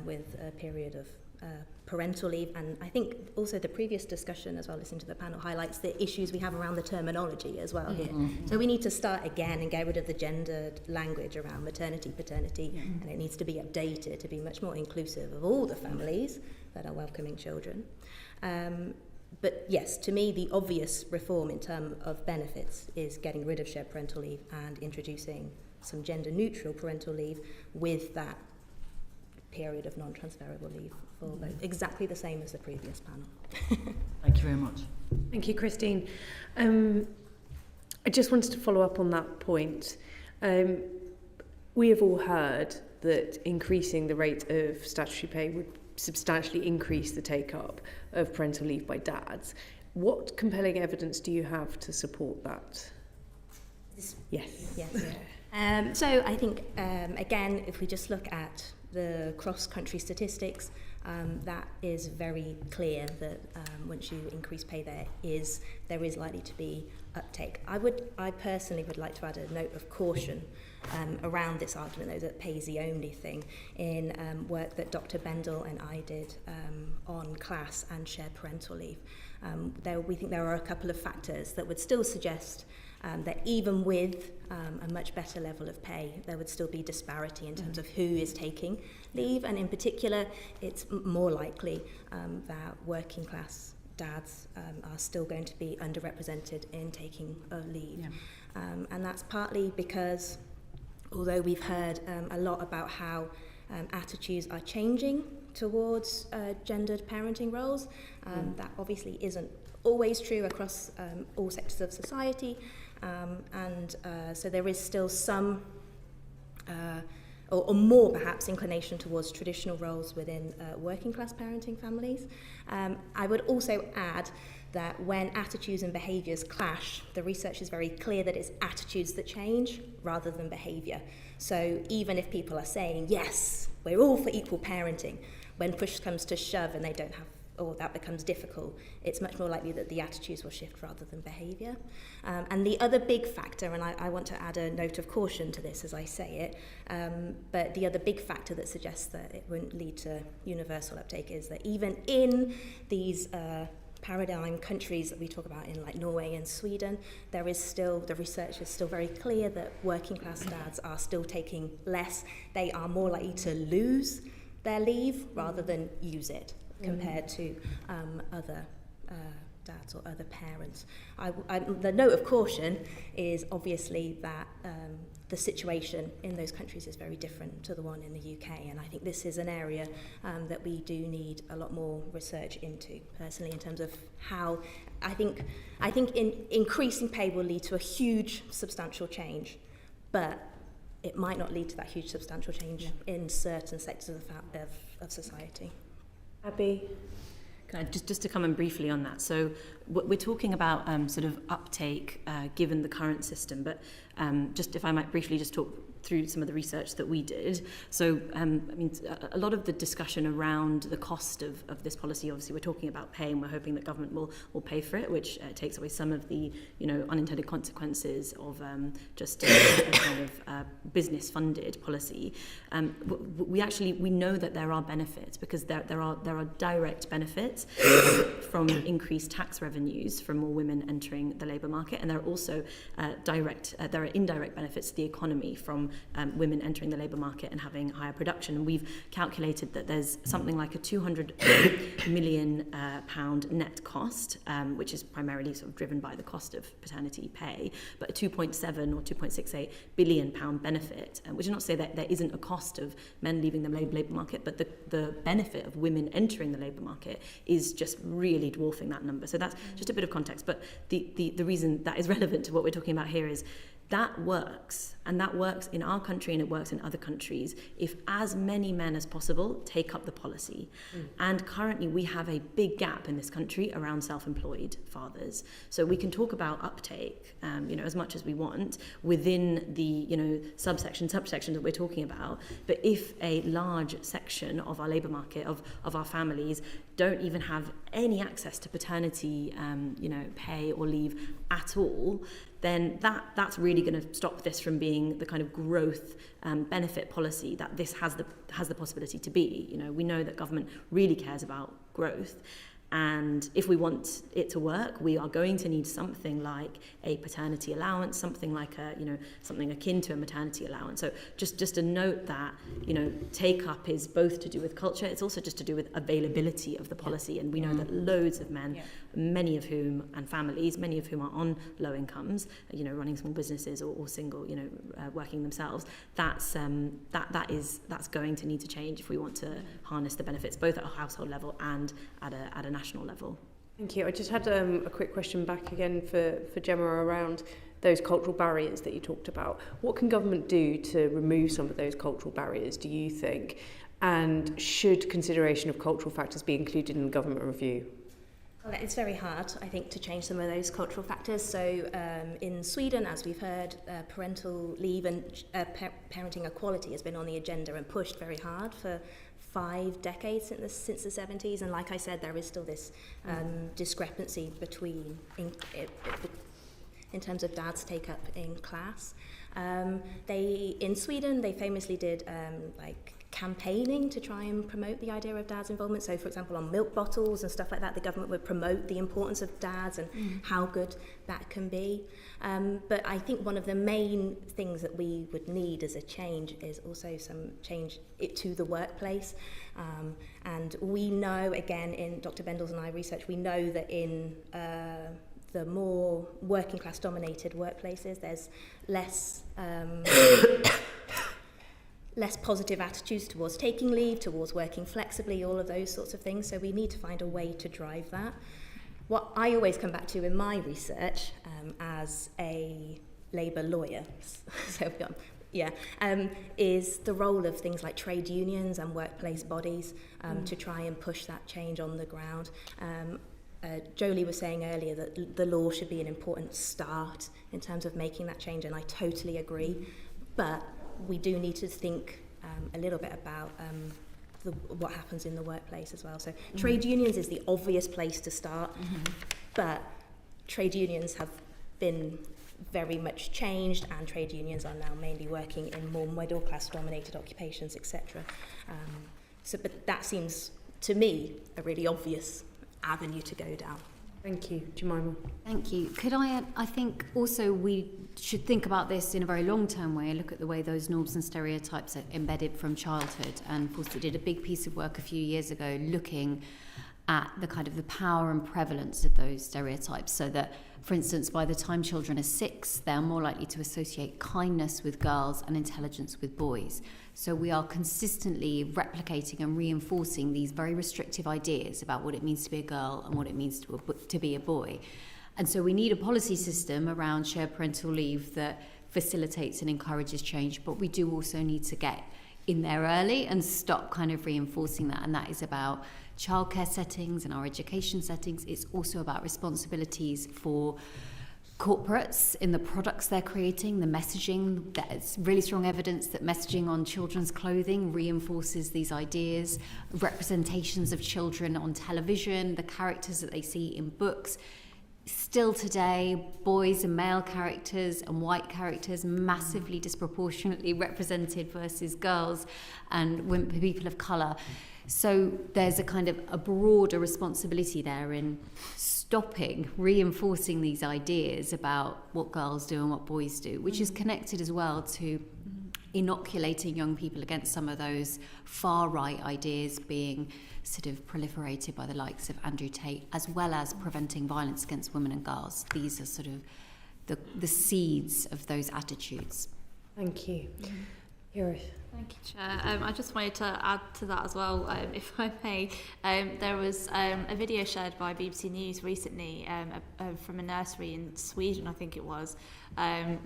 with a period of parental leave, and I think also the previous discussion as well, listening to the panel, highlights the issues we have around the terminology as well here. So we need to start again and get rid of the gendered language around maternity, paternity, and it needs to be updated to be much more inclusive of all the families that are welcoming children. But yes, to me, the obvious reform in terms of benefits is getting rid of shared parental leave and introducing some gender-neutral parental leave with that period of non-transferable leave for both, exactly the same as the previous panel. Thank you very much. Thank you, Christine. I just wanted to follow up on that point. We have all heard that increasing the rate of statutory pay would substantially increase the take-up of parental leave by dads. What compelling evidence do you have to support that? Yes. So I think, again, if we just look at the cross-country statistics, that is very clear that once you increase pay there is likely to be uptake. I personally would like to add a note of caution around this argument, though, that pay is the only thing, in work that Dr. Bendel and I did on class and shared parental leave. We think there are a couple of factors that would still suggest that even with a much better level of pay, there would still be disparity in terms of who is taking leave, and in particular, it's more likely that working class dads are still going to be underrepresented in taking a leave. And that's partly because, although we've heard a lot about how attitudes are changing towards gendered parenting roles, that obviously isn't always true across all sectors of society. So there is still some, or more perhaps, inclination towards traditional roles within working class parenting families. I would also add that when attitudes and behaviours clash, the research is very clear that it's attitudes that change rather than behaviour. So even if people are saying, yes, we're all for equal parenting, when push comes to shove and they don't have, or that becomes difficult, it's much more likely that the attitudes will shift rather than behaviour. And the other big factor, and I want to add a note of caution to this as I say it, but the other big factor that suggests that it won't lead to universal uptake is that even in these paradigm countries that we talk about in like Norway and Sweden, there is still, the research is still very clear that working class dads are still taking less. They are more likely to lose their leave rather than use it compared to other dads or other parents. The note of caution is obviously that the situation in those countries is very different to the one in the UK, and I think this is an area that we do need a lot more research into, personally, in terms of how I think increasing pay will lead to a huge substantial change, but it might not lead to that huge substantial change in certain sectors of society. Abby? Just to comment briefly on that. So we're talking about sort of uptake given the current system, but just if I might briefly just talk through some of the research that we did. So, I mean, a lot of the discussion around the cost of this policy, obviously we're talking about pay and we're hoping that government will pay for it, which takes away some of the, unintended consequences of just a kind of business-funded policy. We know that there are benefits because there are direct benefits from increased tax revenues from more women entering the labour market, and there are also there are indirect benefits to the economy from women entering the labour market and having higher production. And we've calculated that there's something like a £200 million net cost, which is primarily sort of driven by the cost of paternity pay, but a 2.7 or 2.68 billion pound benefit, which is not to say that there isn't a cost of men leaving the labour market, but the benefit of women entering the labour market is just really dwarfing that number. So that's just a bit of context. But the reason that is relevant to what we're talking about here is that works, and that works in our country and it works in other countries if as many men as possible take up the policy. And currently we have a big gap in this country around self-employed fathers. So we can talk about uptake, as much as we want within the, subsection that we're talking about. But if a large section of our labour market, of our families, don't even have any access to paternity, pay or leave at all, then that's really going to stop this from being the kind of growth benefit policy that this has the possibility to be. You know, we know that government really cares about growth. And if we want it to work, we are going to need something like a paternity allowance, something like something akin to a maternity allowance. So just a note that, take up is both to do with culture, it's also just to do with availability of the policy. And we know that loads of men, many of whom, and families, many of whom are on low incomes, running small businesses or single, working themselves, that's going to need to change if we want to harness the benefits both at a household level and at a national level. Thank you. I just had a quick question back again for Gemma around those cultural barriers that you talked about. What can government do to remove some of those cultural barriers, do you think? And should consideration of cultural factors be included in the government review? Well, it's very hard, I think, to change some of those cultural factors. So in Sweden, as we've heard, parental leave and parenting equality has been on the agenda and pushed very hard for 5 decades since the 70s, and like I said, there is still this discrepancy between in terms of dads take up in class. In Sweden they famously did campaigning to try and promote the idea of dad's involvement. So, for example, on milk bottles and stuff like that, the government would promote the importance of dads and how good that can be. But I think one of the main things that we would need as a change is also some change to the workplace. And we know, again, in Dr. Bendels and I research, we know that in the more working class dominated workplaces, there's less less positive attitudes towards taking leave, towards working flexibly, all of those sorts of things. So we need to find a way to drive that. What I always come back to in my research as a labour lawyer, is the role of things like trade unions and workplace bodies to try and push that change on the ground. Jolie was saying earlier that the law should be an important start in terms of making that change, and I totally agree. But we do need to think a little bit about what happens in the workplace as well. So trade unions is the obvious place to start, but trade unions have been very much changed, and trade unions are now mainly working in more middle class dominated occupations, etc. But that seems to me a really obvious avenue to go down. Thank you. Jemima. Thank you. Could I add, I think also we should think about this in a very long-term way, look at the way those norms and stereotypes are embedded from childhood. And Forster did a big piece of work a few years ago looking at the kind of the power and prevalence of those stereotypes, so that, for instance, by the time children are 6, they're more likely to associate kindness with girls and intelligence with boys. So we are consistently replicating and reinforcing these very restrictive ideas about what it means to be a girl and what it means to be a boy. And so we need a policy system around shared parental leave that facilitates and encourages change, but we do also need to get in there early and stop kind of reinforcing that. And that is about childcare settings and our education settings. It's also about responsibilities for corporates in the products they're creating, the messaging. There's really strong evidence that messaging on children's clothing reinforces these ideas, representations of children on television, the characters that they see in books. Still today, boys and male characters and white characters massively disproportionately represented versus girls and people of colour. So there's a kind of a broader responsibility there in stopping reinforcing these ideas about what girls do and what boys do, which is connected as well to inoculating young people against some of those far-right ideas being sort of proliferated by the likes of Andrew Tate, as well as preventing violence against women and girls. These are sort of the seeds of those attitudes. Thank you. Yours. Thank you, Chair. I just wanted to add to that as well, if I may. There was a video shared by BBC News recently from a nursery in Sweden, I think it was,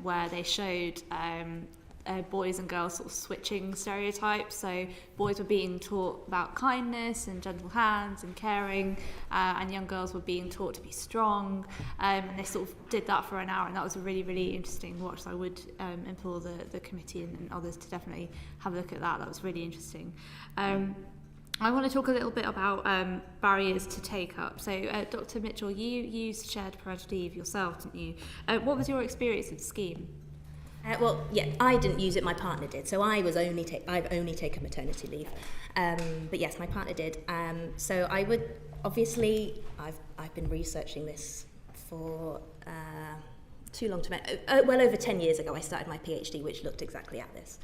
where they showed boys and girls sort of switching stereotypes. So boys were being taught about kindness and gentle hands and caring, and young girls were being taught to be strong, and they sort of did that for an hour, and that was a really, really interesting watch. So I would implore the committee and others to definitely have a look at that. That was really interesting. I want to talk a little bit about barriers to take up. So, Dr. Mitchell, you used shared parental leave yourself, didn't you? What was your experience of the scheme? Well, yeah, I didn't use it. My partner did. So I've only taken maternity leave. But yes, my partner did. So I would obviously I've been researching this for too long to remember. Well over 10 years ago, I started my PhD, which looked exactly at this.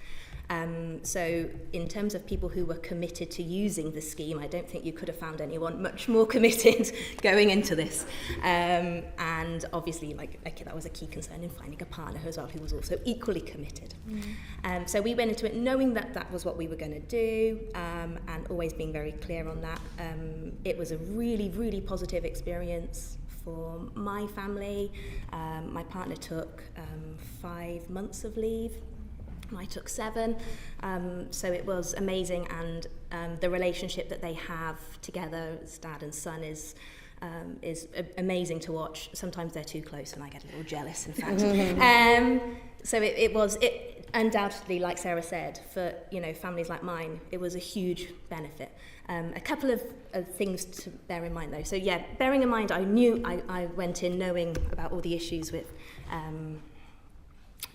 So in terms of people who were committed to using the scheme, I don't think you could have found anyone much more committed going into this. And obviously, that was a key concern in finding a partner as well who was also equally committed. So we went into it knowing that that was what we were going to do, and always being very clear on that. It was a really, really positive experience for my family. My partner took 5 months of leave. I took 7, so it was amazing, and the relationship that they have together as dad and son is amazing to watch. Sometimes they're too close and I get a little jealous, in fact. So it was undoubtedly, like Sarah said, for families like mine, it was a huge benefit. A couple of things to bear in mind though. So yeah, bearing in mind, I went in knowing about all the issues with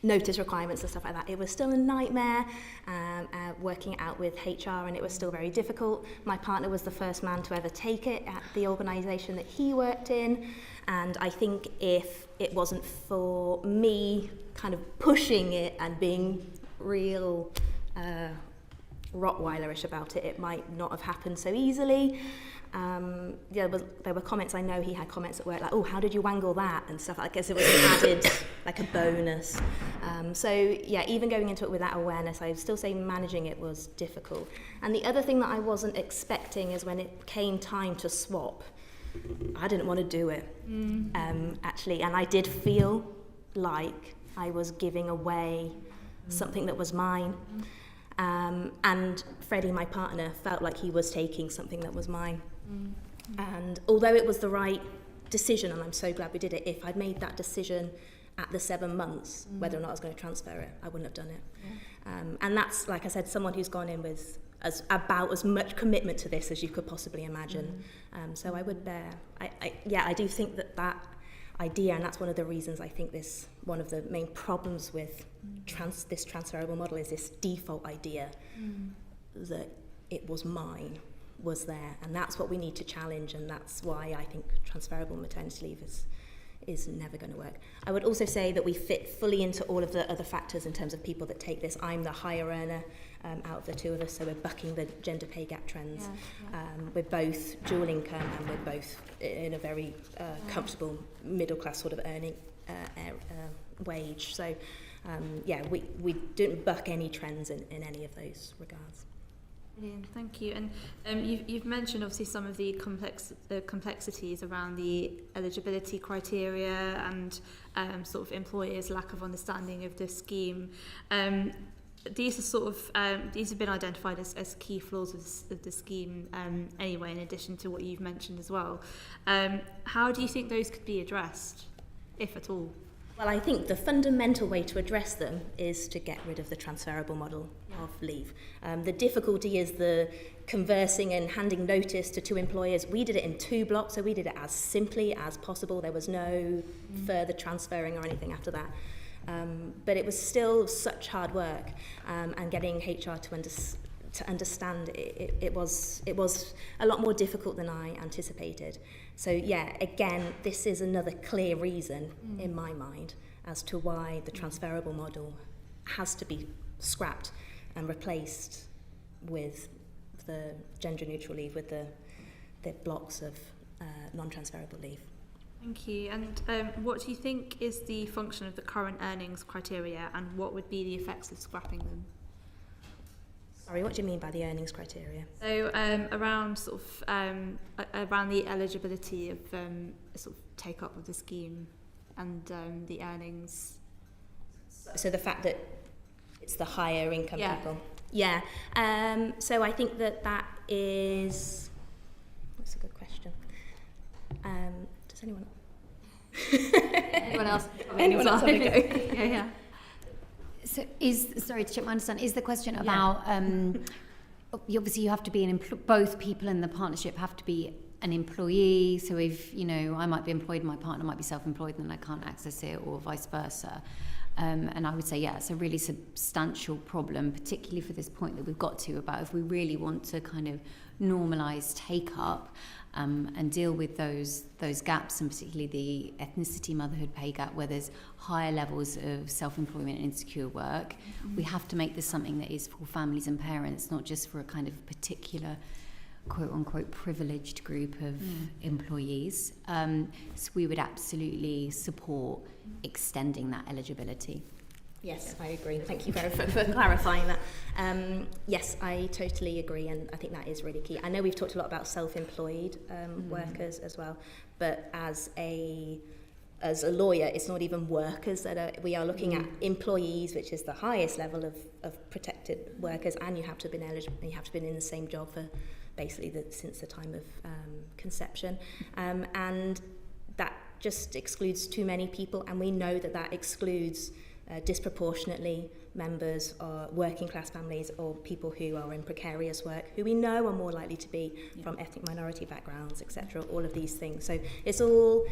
notice requirements and stuff like that. It was still a nightmare working out with HR, and it was still very difficult. My partner was the first man to ever take it at the organisation that he worked in, and I think if it wasn't for me kind of pushing it and being real Rottweilerish about it, it might not have happened so easily. There were comments, I know he had comments at work like, oh, how did you wangle that and stuff. I guess it was added like a bonus. So yeah, even going into it with that awareness, I would still say managing it was difficult. And the other thing that I wasn't expecting is when it came time to swap, I didn't want to do it, actually. And I did feel like I was giving away something that was mine. And Freddie, my partner, felt like he was taking something that was mine. And although it was the right decision, and I'm so glad we did it, if I'd made that decision at the 7 months, whether or not I was going to transfer it, I wouldn't have done it. And that's, like I said, someone who's gone in with about as much commitment to this as you could possibly imagine. So I would bear, I do think that idea, and that's one of the reasons I think one of the main problems with this transferable model is this default idea that it was mine, was there, and that's what we need to challenge, and that's why I think transferable maternity leave is never going to work. I would also say that we fit fully into all of the other factors in terms of people that take this. I'm the higher earner out of the two of us, so we're bucking the gender pay gap trends. We're both dual income, and we're both in a very comfortable middle class sort of earning wage. So we didn't buck any trends in any of those regards. Brilliant, thank you. And you've mentioned obviously some of the complexities around the eligibility criteria and sort of employers' lack of understanding of the scheme. These have been identified as key flaws of the scheme anyway, in addition to what you've mentioned as well. How do you think those could be addressed, if at all? Well, I think the fundamental way to address them is to get rid of the transferable model of leave. The difficulty is the conversing and handing notice to 2 employers. We did it in 2 blocks, so we did it as simply as possible. There was no further transferring or anything after that. But it was still such hard work, and getting HR to understand it was a lot more difficult than I anticipated. So yeah, again, this is another clear reason in my mind as to why the transferable model has to be scrapped and replaced with the gender neutral leave, with the blocks of non-transferable leave. Thank you. And what do you think is the function of the current earnings criteria, and what would be the effects of scrapping them? Sorry, what do you mean by the earnings criteria? So around sort of around the eligibility of sort of take up of the scheme and the earnings. So the fact that it's the higher income people. Yeah. So I think that is. That's a good question. Does anyone? Anyone else? Anyone else have a go? Yeah. So sorry to check my understanding, is the question about obviously you have to be both people in the partnership have to be an employee. So if, you know, I might be employed, my partner might be self-employed, and I can't access it, or vice versa. And I would say, yeah, it's a really substantial problem, particularly for this point that we've got to about if we really want to kind of normalise take-up and deal with those gaps, and particularly the ethnicity motherhood pay gap, where there's higher levels of self-employment and insecure work. We have to make this something that is for families and parents, not just for a kind of particular quote-unquote privileged group of employees. So we would absolutely support extending that eligibility. Yes, I agree. Thank you for clarifying that. Yes, I totally agree, and I think that is really key. I know we've talked a lot about self-employed workers as well, but as a lawyer, it's not even workers that we are looking at employees, which is the highest level of protected workers, and you have to have been eligible, you have to have been in the same job for basically since the time of conception, and that just excludes too many people, and we know that excludes disproportionately members or working class families or people who are in precarious work, who we know are more likely to be from ethnic minority backgrounds, etc. All of these things. So it's all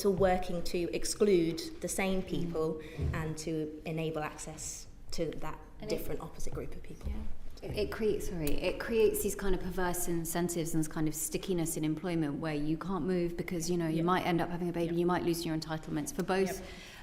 working to exclude the same people and to enable access to that different opposite group of people. It creates these kind of perverse incentives and this kind of stickiness in employment where you can't move because, you know, you might end up having a baby, you might lose your entitlements for both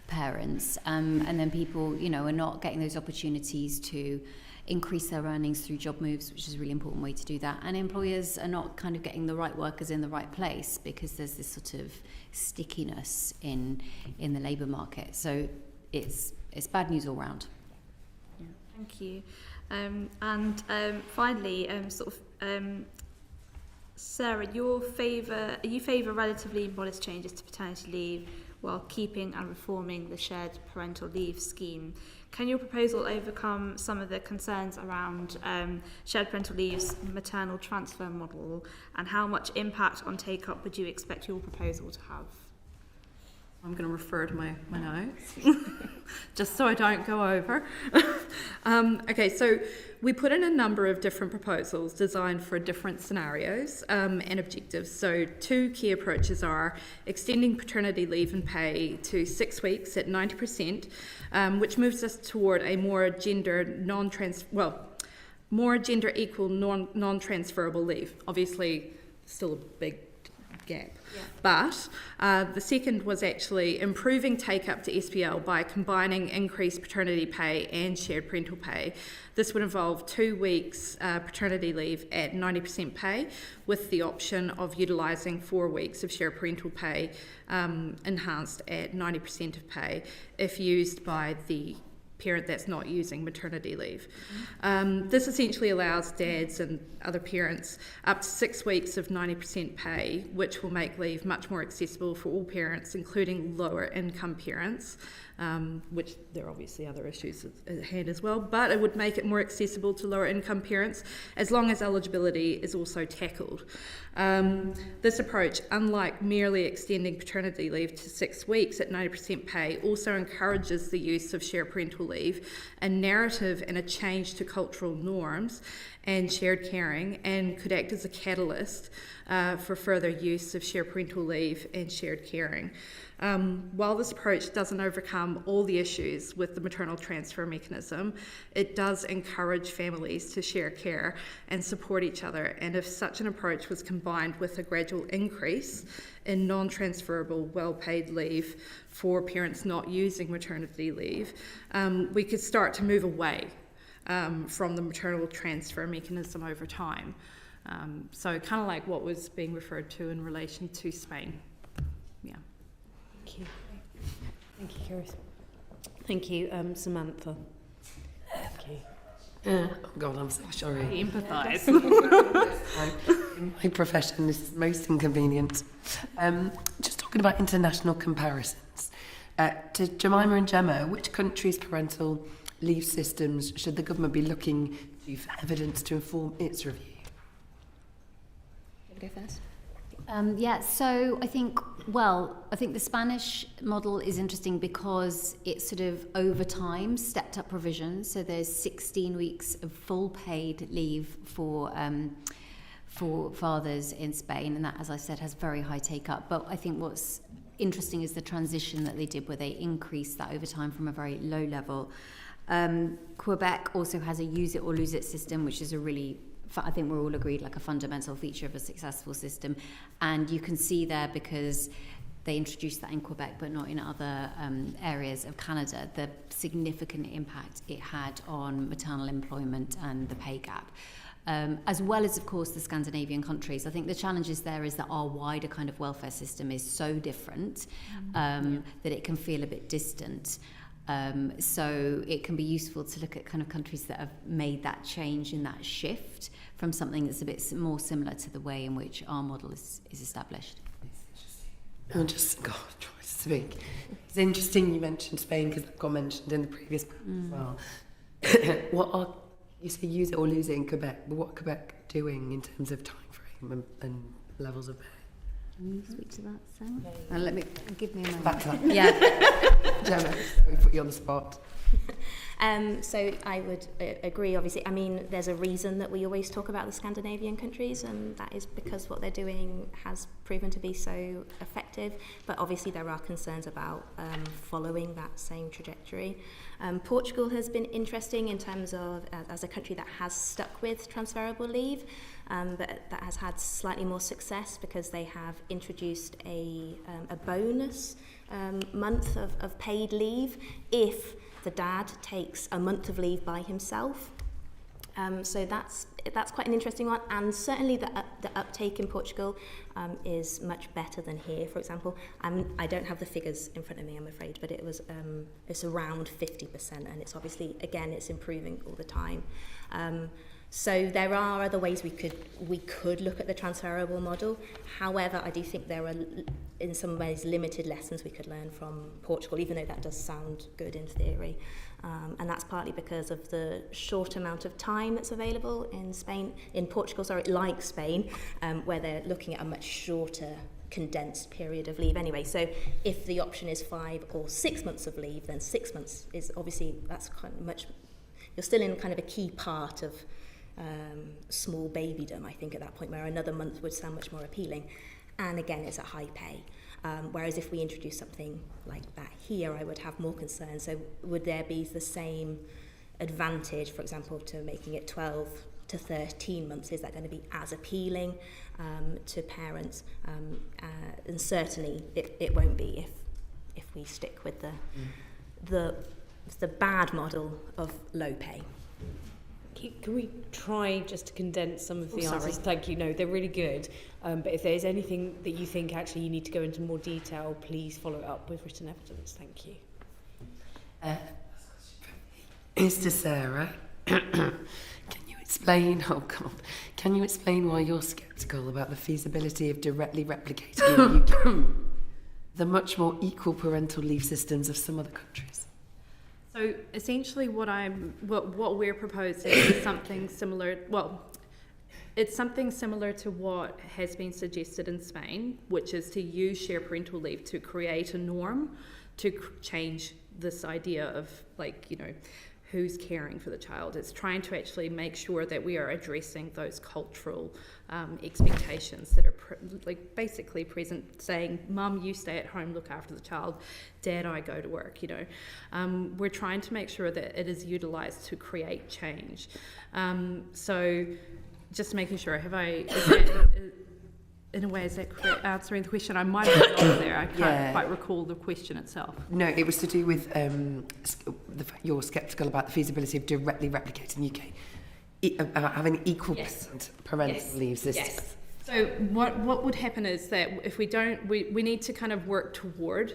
parents, and then people, you know, are not getting those opportunities to increase their earnings through job moves, which is a really important way to do that. And employers are not kind of getting the right workers in the right place because there's this sort of stickiness in the labour market. So it's bad news all round. Thank you. And finally, Sarah, you favour relatively modest changes to paternity leave while keeping and reforming the shared parental leave scheme. Can your proposal overcome some of the concerns around shared parental leave's maternal transfer model, and how much impact on take-up would you expect your proposal to have? I'm going to refer to my notes, just so I don't go over. Okay, so we put in a number of different proposals designed for different scenarios and objectives. So 2 key approaches are extending paternity leave and pay to 6 weeks at 90%, which moves us toward a more gender equal non-transferable leave. Obviously, still a big gap. But the second was actually improving take-up to SPL by combining increased paternity pay and shared parental pay. This would involve 2 weeks paternity leave at 90% pay, with the option of utilising 4 weeks of shared parental pay enhanced at 90% of pay if used by the parent that's not using maternity leave. This essentially allows dads and other parents up to 6 weeks of 90% pay, which will make leave much more accessible for all parents, including lower income parents, which there are obviously other issues at hand as well, but it would make it more accessible to lower income parents as long as eligibility is also tackled. This approach, unlike merely extending paternity leave to 6 weeks at 90% pay, also encourages the use of shared parental leave, a narrative and a change to cultural norms and shared caring, and could act as a catalyst for further use of shared parental leave and shared caring. While this approach doesn't overcome all the issues with the maternal transfer mechanism, it does encourage families to share care and support each other. And if such an approach was combined with a gradual increase in non-transferable well-paid leave for parents not using maternity leave, we could start to move away from the maternal transfer mechanism over time. So kind of like what was being referred to in relation to Spain. Yeah. Thank you. Thank you, Kiris. Thank you, Samantha. Thank you. Oh God, I'm so sorry. I empathise. My profession is most inconvenient. Just talking about international comparisons. To Jemima and Gemma, which countries' parental leave systems should the government be looking to for evidence to inform its review? You want to go first? So I think the Spanish model is interesting because it's sort of over time stepped up provisions. So there's 16 weeks of full paid leave for fathers in Spain, and that, as I said, has very high take up. But I think what's interesting is the transition that they did, where they increased that over time from a very low level. Quebec also has a use it or lose it system, which is a really, I think we're all agreed, like a fundamental feature of a successful system. And you can see there, because they introduced that in Quebec but not in other areas of Canada, the significant impact it had on maternal employment and the pay gap. As well as, of course, the Scandinavian countries. I think the challenges there is that our wider kind of welfare system is so different that it can feel a bit distant. So it can be useful to look at kind of countries that have made that change and that shift from something that's a bit more similar to the way in which our model is established. I'll just try to speak. It's interesting you mentioned Spain, because that got mentioned in the previous panel as well. You say use it or lose it in Quebec, but what Quebec doing in terms of time frame and levels of pay? Can you speak to that, Sam? Give me a moment. Back to that. Yeah. Gemma, we put you on the spot. So I would agree, obviously. I mean, there's a reason that we always talk about the Scandinavian countries, and that is because what they're doing has proven to be so effective. But obviously there are concerns about following that same trajectory. Portugal has been interesting in terms of, as a country that has stuck with transferable leave, but that has had slightly more success because they have introduced a bonus month of paid leave if the dad takes a month of leave by himself. So that's quite an interesting one, and certainly the uptake in Portugal is much better than here. For example, I don't have the figures in front of me, I'm afraid, but it's around 50%, and it's obviously, again, it's improving all the time. So there are other ways we could look at the transferable model. However, I do think there are, in some ways, limited lessons we could learn from Portugal, even though that does sound good in theory. And that's partly because of the short amount of time that's available in Portugal, like Spain, where they're looking at a much shorter condensed period of leave anyway. So if the option is 5 or 6 months of leave, then 6 months is obviously, that's kind of much, you're still in kind of a key part of small babydom, I think, at that point, where another month would sound much more appealing. And again, it's at high pay. Whereas if we introduce something like that here, I would have more concerns. So would there be the same advantage, for example, to making it 12 to 13 months? Is that going to be as appealing to parents? And certainly it won't be if we stick with the bad model of low pay. Can we try just to condense some of the answers? Thank you. No, they're really good. But if there's anything that you think actually you need to go into more detail, please follow it up with written evidence. Thank you. Mr. Sarah, can you explain why you're sceptical about the feasibility of directly replicating in the UK the much more equal parental leave systems of some other countries? So essentially what we're proposing is something similar, it's something similar to what has been suggested in Spain, which is to use shared parental leave to create a norm, to change this idea of, who's caring for the child. It's trying to actually make sure that we are addressing those cultural expectations that are basically present, saying, Mum, you stay at home, look after the child, Dad, I go to work, We're trying to make sure that it is utilised to create change. So just making sure, in a way, is that correct, answering the question? I might have gone there. I can't quite recall the question itself. No, it was to do with you're sceptical about the feasibility of directly replicating the UK, about having equal parental leave systems. Yes. So what would happen is that if we don't, we need to kind of work toward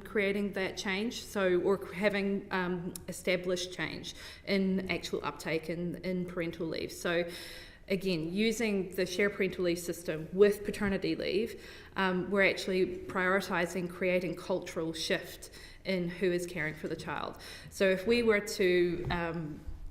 creating that change, or having established change in actual uptake in parental leave. So again, using the shared parental leave system with paternity leave, we're actually prioritising creating cultural shift in who is caring for the child. So if we were to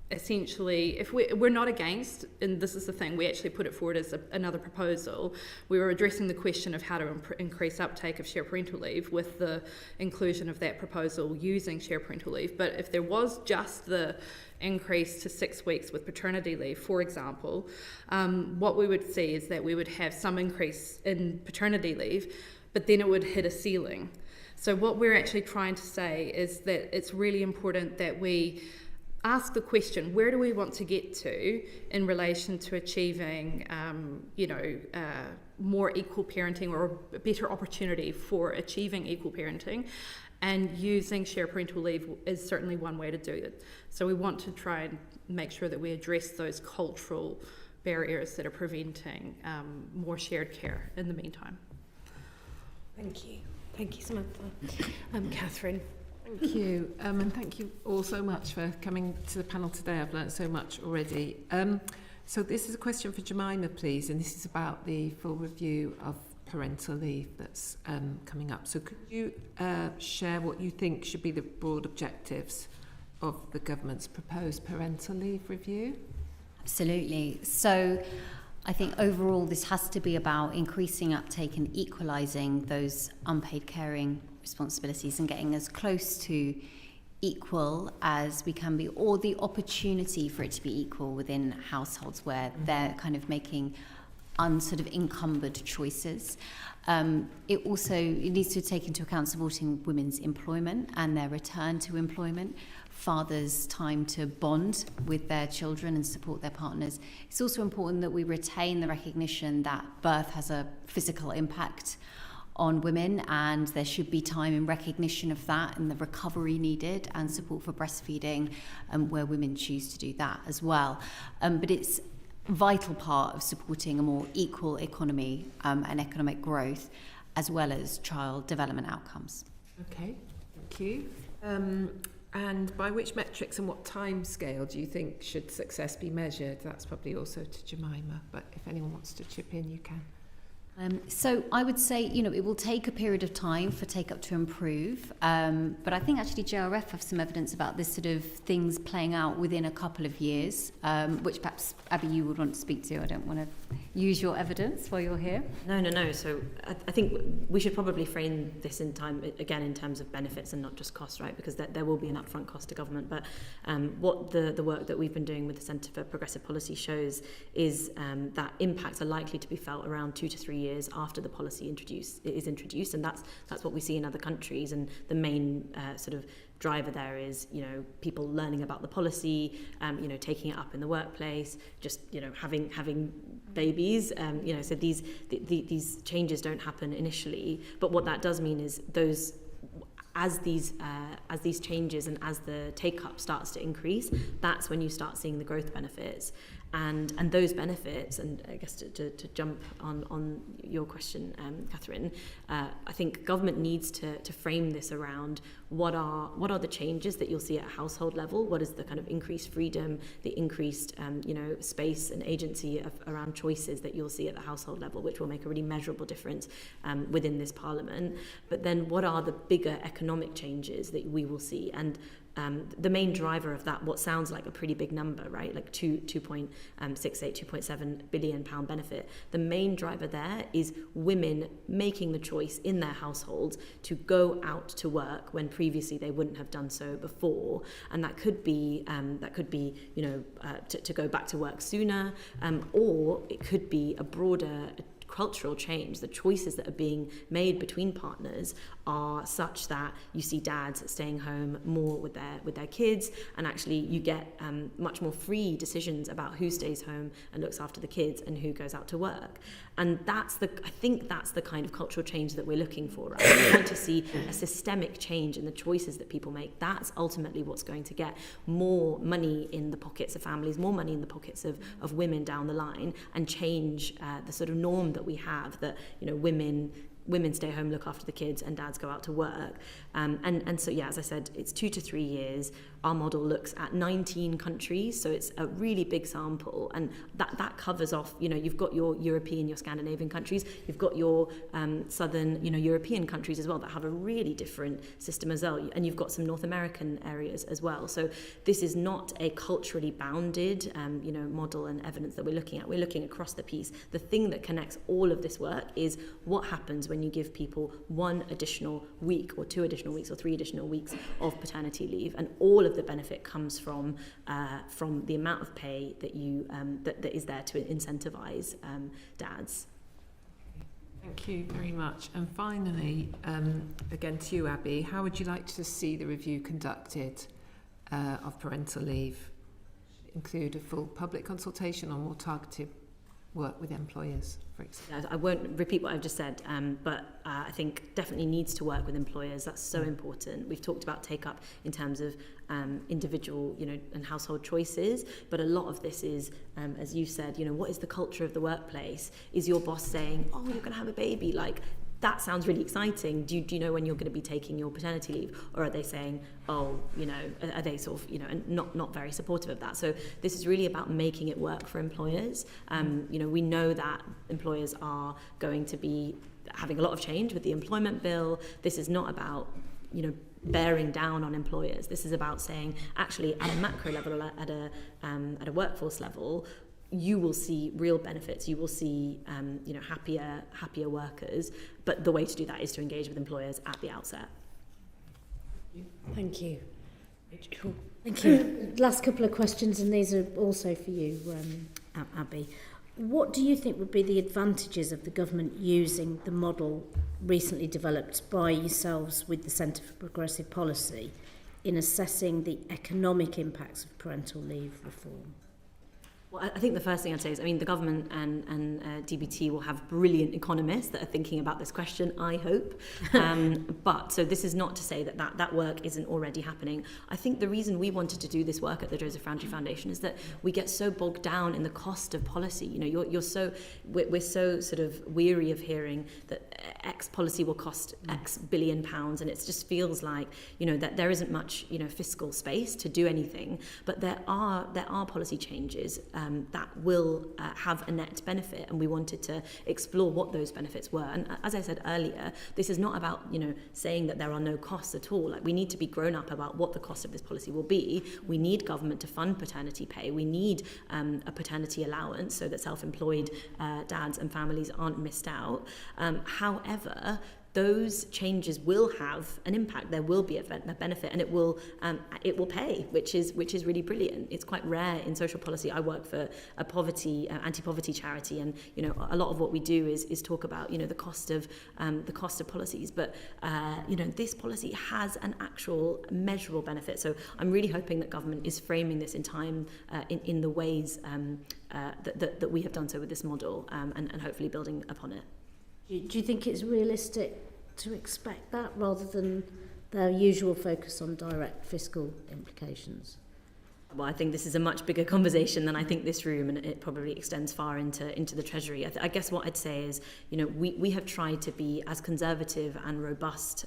essentially, if we're not against, and this is the thing, we actually put it forward as another proposal. We were addressing the question of how to increase uptake of shared parental leave with the inclusion of that proposal using shared parental leave. But if there was just the increase to 6 weeks with paternity leave, for example, what we would see is that we would have some increase in paternity leave, but then it would hit a ceiling. So what we're actually trying to say is that it's really important that we ask the question, where do we want to get to in relation to achieving, more equal parenting, or a better opportunity for achieving equal parenting, and using shared parental leave is certainly one way to do it. So we want to try and make sure that we address those cultural barriers that are preventing more shared care in the meantime. Thank you. Thank you, Samantha. Catherine. Thank you, and thank you all so much for coming to the panel today. I've learnt so much already. So this is a question for Jemima, please, and this is about the full review of parental leave that's coming up. So could you share what you think should be the broad objectives of the government's proposed parental leave review? Absolutely. So I think overall this has to be about increasing uptake and equalising those unpaid caring responsibilities and getting as close to equal as we can be, or the opportunity for it to be equal within households where they're kind of making sort of encumbered choices. It needs to take into account supporting women's employment and their return to employment, fathers' time to bond with their children and support their partners. It's also important that we retain the recognition that birth has a physical impact on women, and there should be time in recognition of that and the recovery needed, and support for breastfeeding where women choose to do that as well. But it's a vital part of supporting a more equal economy and economic growth, as well as child development outcomes. Okay, thank you. And by which metrics and what time scale do you think should success be measured? That's probably also to Jemima, but if anyone wants to chip in, you can. So I would say, it will take a period of time for take-up to improve, but I think actually JRF have some evidence about this sort of things playing out within a couple of years, which perhaps, Abby, you would want to speak to. I don't want to use your evidence while you're here. No. So I think we should probably frame this in terms of benefits and not just costs, right? Because there will be an upfront cost to government. But what the work that we've been doing with the Centre for Progressive Policy shows is that impacts are likely to be felt around 2 to 3 years after the policy is introduced, and that's what we see in other countries. And the main sort of driver there is people learning about the policy, taking it up in the workplace, just having babies. So these changes don't happen initially, but what that does mean is as these changes and as the take-up starts to increase, that's when you start seeing the growth benefits. And those benefits, and I guess to jump on your question, Catherine, I think government needs to frame this around what are the changes that you'll see at a household level. What is the kind of increased freedom, the increased space and agency around choices that you'll see at the household level, which will make a really measurable difference within this parliament. But then what are the bigger economic changes that we will see? And the main driver of that, what sounds like a pretty big number, right? Like 2.7 billion pound benefit. The main driver there is women making the choice in their households to go out to work when previously they wouldn't have done so before, and that could be to go back to work sooner, or it could be a broader cultural change. The choices that are being made between partners are such that you see dads staying home more with their kids, and actually you get much more free decisions about who stays home and looks after the kids and who goes out to work. And I think that's the kind of cultural change that we're looking for, right? We want to see a systemic change in the choices that people make. That's ultimately what's going to get more money in the pockets of families, more money in the pockets of women down the line, and change the sort of norm that we have, that women stay home, look after the kids, and dads go out to work. And so, as I said, it's 2 to 3 years. our model looks at 19 countries, so it's a really big sample, and that covers off, you've got your European, your Scandinavian countries, you've got your southern, European countries as well that have a really different system as well, and you've got some North American areas as well. So this is not a culturally bounded, model and evidence that we're looking at. We're looking across the piece. The thing that connects all of this work is what happens when you give people 1 additional week or 2 additional weeks or 3 additional weeks of paternity leave, and all of the benefit comes from the amount of pay that you that is there to incentivize dads. Thank you very much. And finally, again to you, Abby, how would you like to see the review conducted of parental leave? Include a full public consultation or more targeted work with employers, for example? I won't repeat what I've just said, but I think definitely needs to work with employers. That's so important. We've talked about take-up in terms of individual, and household choices, but a lot of this is, as you said, what is the culture of the workplace? Is your boss saying, oh, you're going to have a baby? Like, that sounds really exciting. Do you know when you're going to be taking your paternity leave? Or are they saying, oh, are they sort of, and not very supportive of that? So this is really about making it work for employers. We know that employers are going to be having a lot of change with the employment bill. This is not about, bearing down on employers. This is about saying, actually, at a macro level, at a workforce level, you will see real benefits. You will see, happier workers. But the way to do that is to engage with employers at the outset. Thank you. Thank you. Last couple of questions, and these are also for you, Abby. What do you think would be the advantages of the government using the model recently developed by yourselves with the Centre for Progressive Policy in assessing the economic impacts of parental leave reform? Well, I think the first thing I'd say is, the government and DBT will have brilliant economists that are thinking about this question, I hope. But so this is not to say that work isn't already happening. I think the reason we wanted to do this work at the Joseph Rowntree Foundation is that we get so bogged down in the cost of policy. We're so sort of weary of hearing that X policy will cost X billion pounds, and it just feels like, that there isn't much, fiscal space to do anything. But there are policy changes that will have a net benefit, and we wanted to explore what those benefits were. And as I said earlier, this is not about saying that there are no costs at all. Like, we need to be grown up about what the cost of this policy will be. We need government to fund paternity pay. We need a paternity allowance so that self-employed dads and families aren't missed out. However, those changes will have an impact. There will be a benefit, and it will pay, which is really brilliant. It's quite rare in social policy. I work for a anti-poverty charity, and a lot of what we do is talk about the cost of policies. But this policy has an actual measurable benefit. So I'm really hoping that government is framing this in time in the ways that we have done so with this model, and hopefully building upon it. Do you think it's realistic to expect that rather than their usual focus on direct fiscal implications? Well, I think this is a much bigger conversation than I think this room, and it probably extends far into the Treasury. I guess what I'd say is, we have tried to be as conservative and robust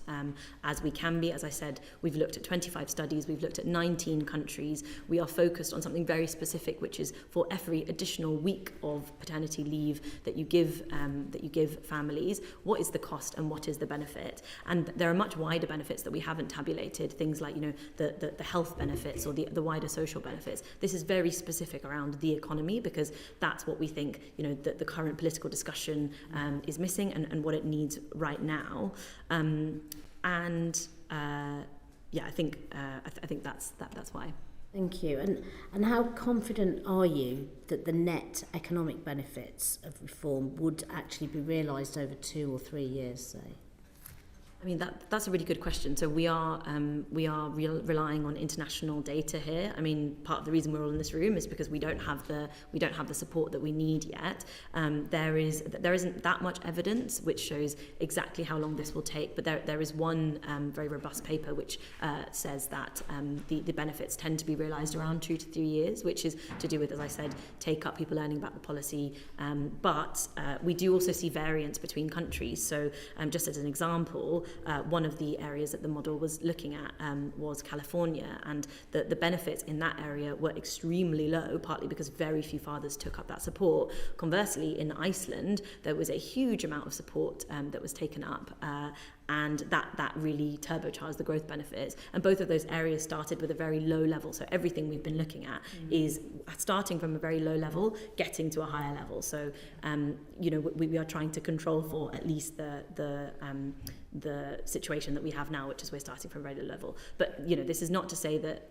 as we can be. As I said, we've looked at 25 studies, we've looked at 19 countries. We are focused on something very specific, which is for every additional week of paternity leave that you give families, what is the cost and what is the benefit? And there are much wider benefits that we haven't tabulated, things like the health benefits or the wider social benefits. This is very specific around the economy, because that's what we think that the current political discussion is missing, and what it needs right now. I think that's why. Thank you. And how confident are you that the net economic benefits of reform would actually be realised over 2 or 3 years, say? That's a really good question. So we are relying on international data here. Part of the reason we're all in this room is because we don't have the support that we need yet. There isn't that much evidence which shows exactly how long this will take, but there is one very robust paper which says that the benefits tend to be realised around 2 to 3 years, which is to do with, as I said, take up, people learning about the policy. But we do also see variance between countries. So just as an example, one of the areas that the model was looking at was California, and the benefits in that area were extremely low, partly because very few fathers took up that support. Conversely, in Iceland, there was a huge amount of support that was taken up, and that really turbocharged the growth benefits. And both of those areas started with a very low level. So everything we've been looking at is starting from a very low level, getting to a higher level. So, we are trying to control for at least the situation that we have now, which is we're starting from a very low level. But, this is not to say that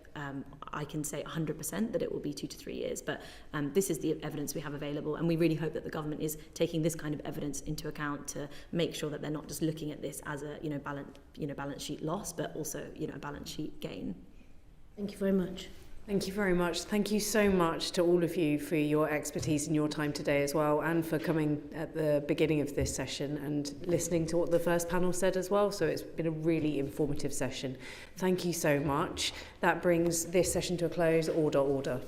I can say 100% that it will be 2 to 3 years, but this is the evidence we have available, and we really hope that the government is taking this kind of evidence into account to make sure that they're not just looking at this as a balance sheet loss, but also a balance sheet gain. Thank you very much. Thank you very much. Thank you so much to all of you for your expertise and your time today as well, and for coming at the beginning of this session and listening to what the first panel said as well. So it's been a really informative session. Thank you so much. That brings this session to a close. Order, order.